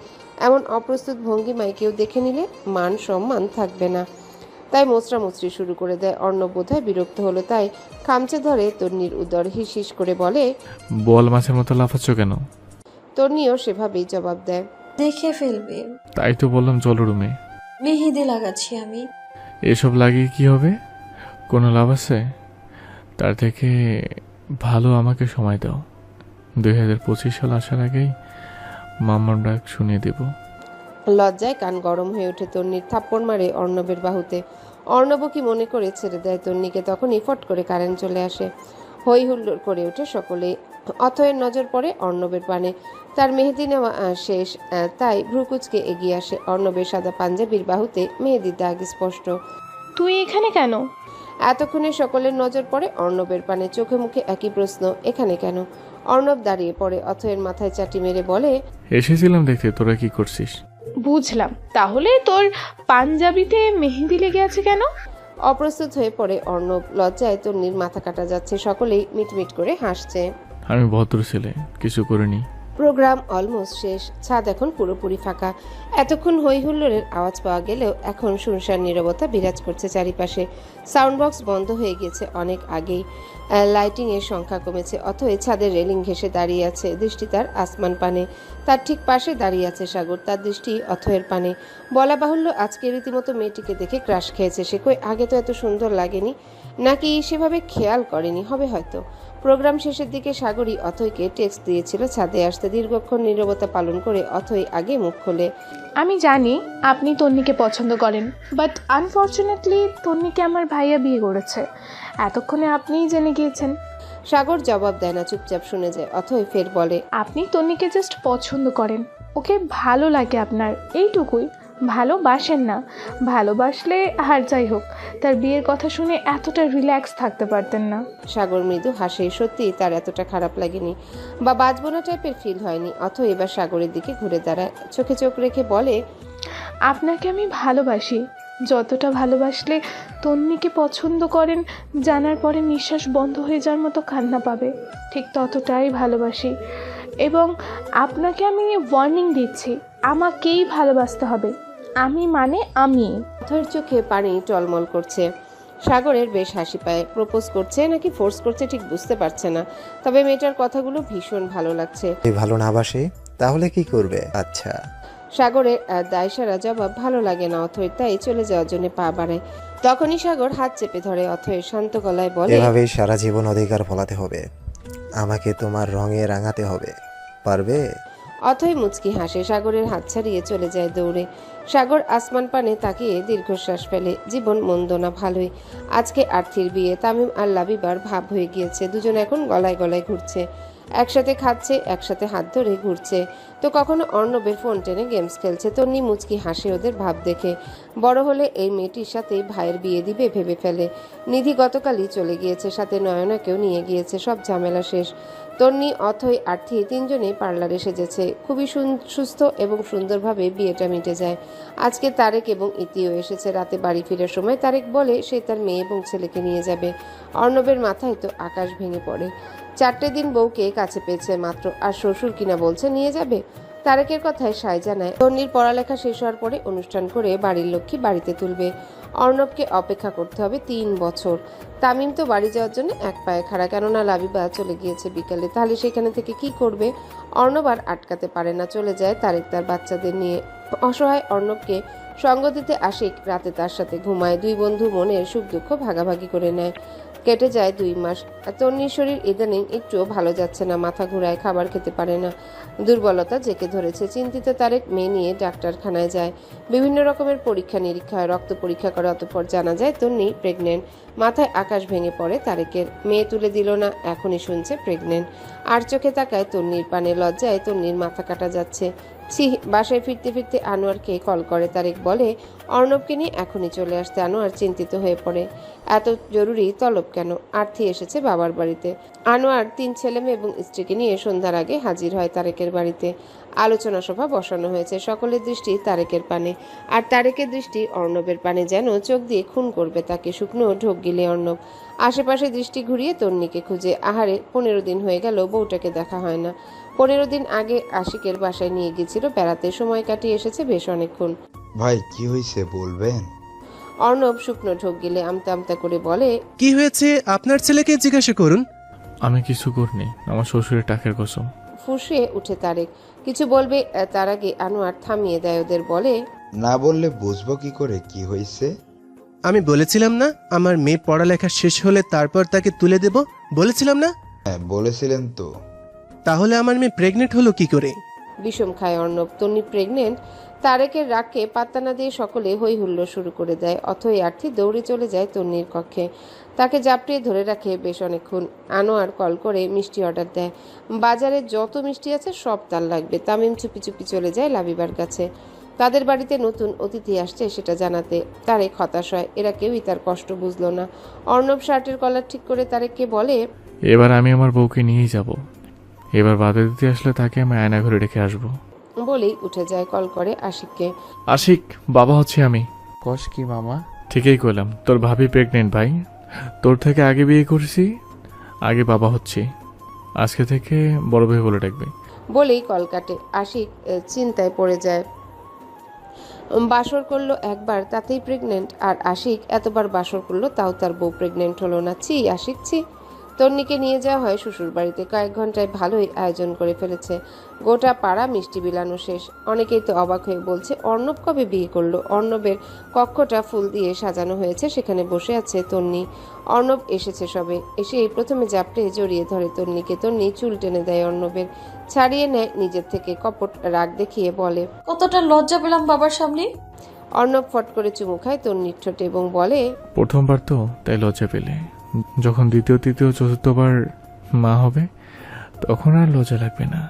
এমন অপ্রস্তুত ভঙ্গিমায় কেউ দেখে নিলে মান সম্মান থাকবে না। তাই মোচড়ামুচড়ি শুরু করে দেয়। অর্ণব বোধহয় বিরক্ত হলো, তাই খামচে ধরে তন্নির উদর হিস হিস করে বলে, বল মাছের মতো লাফাচ্ছ কেন? তন্নিও সেভাবেই জবাব দেয়, দেখে ফেলবে। তাই তো বললাম চলো রুমে। মেহেদি লাগাচ্ছি আমি। এসব লাগিয়ে কি হবে? কোনো লাভ আছে? তার থেকে ভালো আমাকে সময় দাও। 2025 সাল আসার আগেই মাম্মার ডাক শুনিয়ে দেব। লজ্জায় কান গরম হয়ে ওঠে তন্নির। থাপ্পড় মারে অর্ণবের বাহুতে। অর্ণব কি মনে করে ছেড়ে দেয় তন্নিকে, তখনই ফট করে কারেন্ট চলে আসে। হই হুল্লোড় করে ওঠে সকলে। অথয়ের নজর পড়ে অর্ণবের পানে। তার মেহেদি নেওয়া শেষ, তাই ভ্রুকুচকে এগিয়ে আসে। অর্ণবের সাদা পাঞ্জাবির বাহুতে মেহেদির দাগ স্পষ্ট। তুই এখানে কেন? এতক্ষণে সকলের নজর পড়ে অর্ণবের পানে। চোখে মুখে একই প্রশ্ন, এখানে কেন? অর্ণব দাঁড়িয়ে পড়ে, অথয়ের মাথায় চাটি মেরে বলে, এসেছিলাম দেখতে, তোরা কি করছিস? বুঝলাম, তাহলে তোর পাঞ্জাবিতে মেহেদি লেগে আছে কেন? অপ্রস্তুত হয়ে পড়ে অর্ণব। লজ্জায় তন্নির মাথা কাটা যাচ্ছে। সকলেই মিটমিট করে হাসছে। আমি ভদ্র ছেলে, কিছু করিনি। প্রোগ্রাম অলমোস্ট শেষ। ছাদ এখন পুরোপুরি ফাঁকা। এতক্ষণ হই হুল্লোড়ের আওয়াজ পাওয়া গেলেও এখন শুনশান নীরবতা বিরাজ করছে চারিপাশে। সাউন্ড বক্স বন্ধ হয়ে গেছে অনেক আগেই। লাইটিং এর সংখ্যা কমেছে। অথই ছাদের রেলিং ঘেঁষে দাঁড়িয়ে আছে, দৃষ্টি তার আসমান পানে। তার ঠিক পাশে দাঁড়িয়ে আছে সাগর, তার দৃষ্টি অথয়ের পানে। বলা বাহুল্য, আজকে রীতিমতো মেয়েটিকে দেখে ক্রাশ খেয়েছে সে। কই আগে তো এত সুন্দর লাগেনি, নাকি সেভাবে খেয়াল করেনি হবে হয়তো। প্রোগ্রাম শেষের দিকে সাগরী অথইকে টেক্সট দিয়েছিল ছাদে আসতে। দীর্ঘক্ষণ নীরবতা পালন করে অথই আগে মুখ খোলে, আমি জানি আপনি তন্নিকে পছন্দ করেন, বাট আনফর্চুনেটলি তন্নিকে আমার ভাইয়া বিয়ে করেছে। এতক্ষণে আপনিই জেনে গিয়েছেন। সাগর জবাব দেয় না, চুপচাপ শুনে যায়। অথই ফের বলে, আপনি তন্নিকে জাস্ট পছন্দ করেন, ওকে ভালো লাগে আপনার, এইটুকুই। ভালোবাসেন না। ভালোবাসলে আর যাই হোক, তার বিয়ের কথা শুনে এতটা রিল্যাক্স থাকতে পারতেন না। সাগর মৃদু হাসে। সত্যি তার এতটা খারাপ লাগেনি বা বাঁচবো না টাইপের ফিল হয়নি। অথই এবার সাগরের দিকে ঘুরে দাঁড়ায়, চোখে চোখ রেখে বলে, আপনাকে আমি ভালোবাসি। যতটা ভালোবাসলে তন্নিকে পছন্দ করেন জানার পরে নিঃশ্বাস বন্ধ হয়ে যাওয়ার মতো কান্না পাবে, ঠিক ততটাই ভালোবাসি। এবং আপনাকে আমি ওয়ার্নিং দিচ্ছি, আমাকেই ভালোবাসতে হবে। আমি মানে আমি। অথয়ের চোখে পানি টলমল করছে। সাগরের বেশ হাসি পায়। প্রপোজ করছে নাকি ফোর্স করছে ঠিক বুঝতে পারছে না, তবে মেয়েটার কথাগুলো ভীষণ ভালো লাগছে। ভালো না বাসে তাহলে কি করবে? আচ্ছা। সাগরের দায়সারা জবাব ভালো লাগে না অথয়ের, তাই চলে যাওয়ার জন্য পা বাড়ায়। তখনই সাগর হাত চেপে ধরে অথয়ের, শান্ত গলায় বলে, এভাবেই সারা জীবন অধিকার ফলাতে হবে, আমাকে তোমার রঙে রাঙাতে হবে, পারবে? অথই মুচকি হাসে। সাগরের হাত ছাড়িয়ে চলে যায় দৌড়ে। সাগর আসমান পানে তাকিয়ে দীর্ঘশ্বাস ফেলে। জীবন মন্দ না, ভালোই। আজকে আর্থির বিয়ে, তামিম আর লাবিবার ভাব হয়ে গিয়েছে। দুজন এখন গলায় গলায় ঘুরছে, একসাথে খাচ্ছে, একসাথে হাত ধরে ঘুরছে। তো কখনো অর্ণবের ফোন টেনে গেমস খেলছে। তন্নি মুচকি হাসে ওদের ভাব দেখে। বড় হলে এই মেয়েটির সাথেই ভাইয়ের বিয়ে দিবে ভেবে ফেলে। নিধি গতকালই চলে গিয়েছে, সাথে নয়নাকেও নিয়ে গিয়েছে। সব ঝামেলা শেষ। তন্নি, অথই, আর্থি তিনজনেই পার্লারে সেজেছে। খুবই সুস্থ এবং সুন্দরভাবে বিয়েটা মিটে যায়। আজকে তারেক এবং ইতিও এসেছে। রাতে বাড়ি ফেরার সময় তারেক বলে সে তার মেয়ে এবং ছেলেকে নিয়ে যাবে। অর্ণবের মাথায় তো আকাশ ভেঙে পড়ে। 4টে দিন বউকে কাছে পেয়েছে মাত্র, আর শ্বশুর কিনা বলছে নিয়ে যাবে। তারেকের কথায় সায় জানায়। তন্নির পড়ালেখা শেষ হওয়ার পরে অনুষ্ঠান করে বাড়ির লক্ষ্মী বাড়িতে তুলবে। অর্ণবকে অপেক্ষা করতে হবে 3 বছর। তামিম তো বাড়ি যাওয়ার জন্য এক পায়ে খাড়া, কেননা লাবিবা চলে গিয়েছে বিকালে। তাহলে সেখানে থেকে কি করবে? অর্ণব আর আটকাতে পারে না, চলে যায় তারেক তার বাচ্চাদের নিয়ে। অসহায় অর্ণবকে সঙ্গ দিতে আশিক রাতে তার সাথে ঘুমায়। 2 বন্ধু মনের সুখ দুঃখ ভাগাভাগি করে নেয়। কেটে যায় 2 মাস। তন্নির শরীর ইদানিং একটুও ভালো যাচ্ছে না, মাথা ঘুরায়, খাবার খেতে পারে না, দুর্বলতা জেঁকে ধরেছে। চিন্তিত তারেক মেয়ে নিয়ে ডাক্তারখানায় যায়। বিভিন্ন রকমের পরীক্ষা নিরীক্ষা, রক্ত পরীক্ষা করে অতঃপর জানা যায় তন্নি প্রেগনেন্ট। মাথায় আকাশ ভেঙে পড়ে তারেকের। মেয়ে তুলে দিল না, এখনই শুনছে প্রেগনেন্ট। আর চোখে তাকায় তন্নির পানে। লজ্জায় তন্নির মাথা কাটা যাচ্ছে। বাসায় ফিরতে ফিরতে আনোয়ারকে কল করে তারেক, বলে অর্ণবকে নিয়ে এখনই চলে আসতে। আনোয়ার চিন্তিত হয়ে পড়ে। এত জরুরি তলব কেন? আর্থি এসেছে বাবার বাড়িতে। আনোয়ার 3 ছেলে মেয়ে এবং স্ত্রীকে নিয়ে সন্ধ্যার আগে হাজির হয় তারেকের বাড়িতে। আলোচনা সভা বসানো হয়েছে। সকলের দৃষ্টি তারেকের পানে, আর তারেকের দৃষ্টি অর্ণবের পানে, যেন চোখ দিয়ে খুন করবে তাকে। শুকনো ঢোক গিলে অর্ণব আশেপাশে দৃষ্টি ঘুরিয়ে তন্নিকে খুঁজে। আহারে, 15 দিন হয়ে গেল বউটাকে দেখা হয় না। 15 দিন আগে আশিকের বাসায় নিয়ে গেছিল বেড়াতে, সময় কাটিয়ে এসেছে বেশ অনেকক্ষণ। ভাই কি হয়েছে বলবেন? অর্ণব শুকনো ঢোক গিলে আমতা আমতা করে বলে, কি হয়েছে আপনার ছেলেকে জিজ্ঞাসা করুন। আমি কিছু করিনি, আমার শ্বশুরের টাকের কসম। ফুঁসিয়ে উঠে তারেক। কিছু বলবে তার আগে আনোয়ার থামিয়ে দেয় ওদের, বলে, না বললে বুঝবো কি করে কি হয়েছে? আমি বলেছিলাম না আমার মেয়ে পড়ালেখা শেষ হলে তারপর তাকে তুলে দেব? বলেছিলাম না? হ্যাঁ বলেছিলেন তো। তাহলে আমার মেয়ে প্রেগনেন্ট হলো কি করে? বিষম খায় অর্ণব। তন্নি প্রেগনেন্ট? তারেকের রাগকে পাত্তা না দিয়ে সকলে হই হুল্লোড় শুরু করে দেয়। অথই আর্থি দৌড়ে চলে যায় তন্নির কক্ষে। তাকে জাপটিয়ে ধরে রাখে বেশ অনেকক্ষণ। আনোয়ার কল করে মিষ্টি অর্ডার দেয়। বাজারে যত মিষ্টি আছে সব তার লাগবে। তামিম চুপি চুপি চলে যায় লাবিবার কাছে। তাদের বাড়িতে নতুন অতিথি আসছে সেটা জানাতে। তারেক হতাশ হয়। এরা কেউই তার কষ্ট বুঝলো না। অর্ণব শার্টের কলার ঠিক করে তারেককে বলে, এবার আমি আমার বউকে নিয়েই যাব। এবার বাধা দিতে আসলে তাকে আমি আয়না ঘরে রেখে আসবো। বলেই উঠে যায়। কল করে আশিককে। আশিক, বাবা হচ্ছে আমি। কস কি মামা? ঠিকই কইলাম, তোর ভাবি প্রেগনেন্ট ভাই। তোর থেকে আগে বিয়ে করেছি, আগে বাবা হচ্ছি। আজকে থেকে বড় ভাই বলে ডাকবে। বলেই কল কাটে। আশিক চিন্তায় পড়ে যায়। বাসর করলো একবার, তাতেই প্রেগনেন্ট। আর আশিক এতবার বাসর করলো, তাও তার বউ প্রেগনেন্ট হলো না। ছি আশিক, ছি। তন্নিকে নিয়ে যাওয়া হয় শ্বশুর বাড়িতে। কয়েক ঘন্টায় ভালোই আয়োজন করে ফেলেছে। গোটা পাড়া মিষ্টি বিলানো শেষ। অনেকেই তো অবাক হয়ে বলছে, অর্ণব কবে বিয়ে করলো? অর্ণবের কক্ষটা ফুল দিয়ে সাজানো হয়েছে, সেখানে বসে আছে তন্নি। অর্ণব এসেছে সবে। এসেই প্রথমে জাপটে জড়িয়ে ধরে তন্নিকে। তন্নি চুল টেনে দেয় অর্ণবের, ছাড়িয়ে নেয় নিজের থেকে। কপট রাগ দেখিয়ে বলে, কতটা লজ্জা পেলাম বাবার সামনে। অর্ণব ফট করে চুমু খায় তন্নির ঠোঁটে এবং বলে, প্রথমবার তো তাই লজ্জা পেলে, যখন দ্বিতীয় তৃতীয় চতুর্থবার মা হবে তখন আর লজ্জা লাগবে না।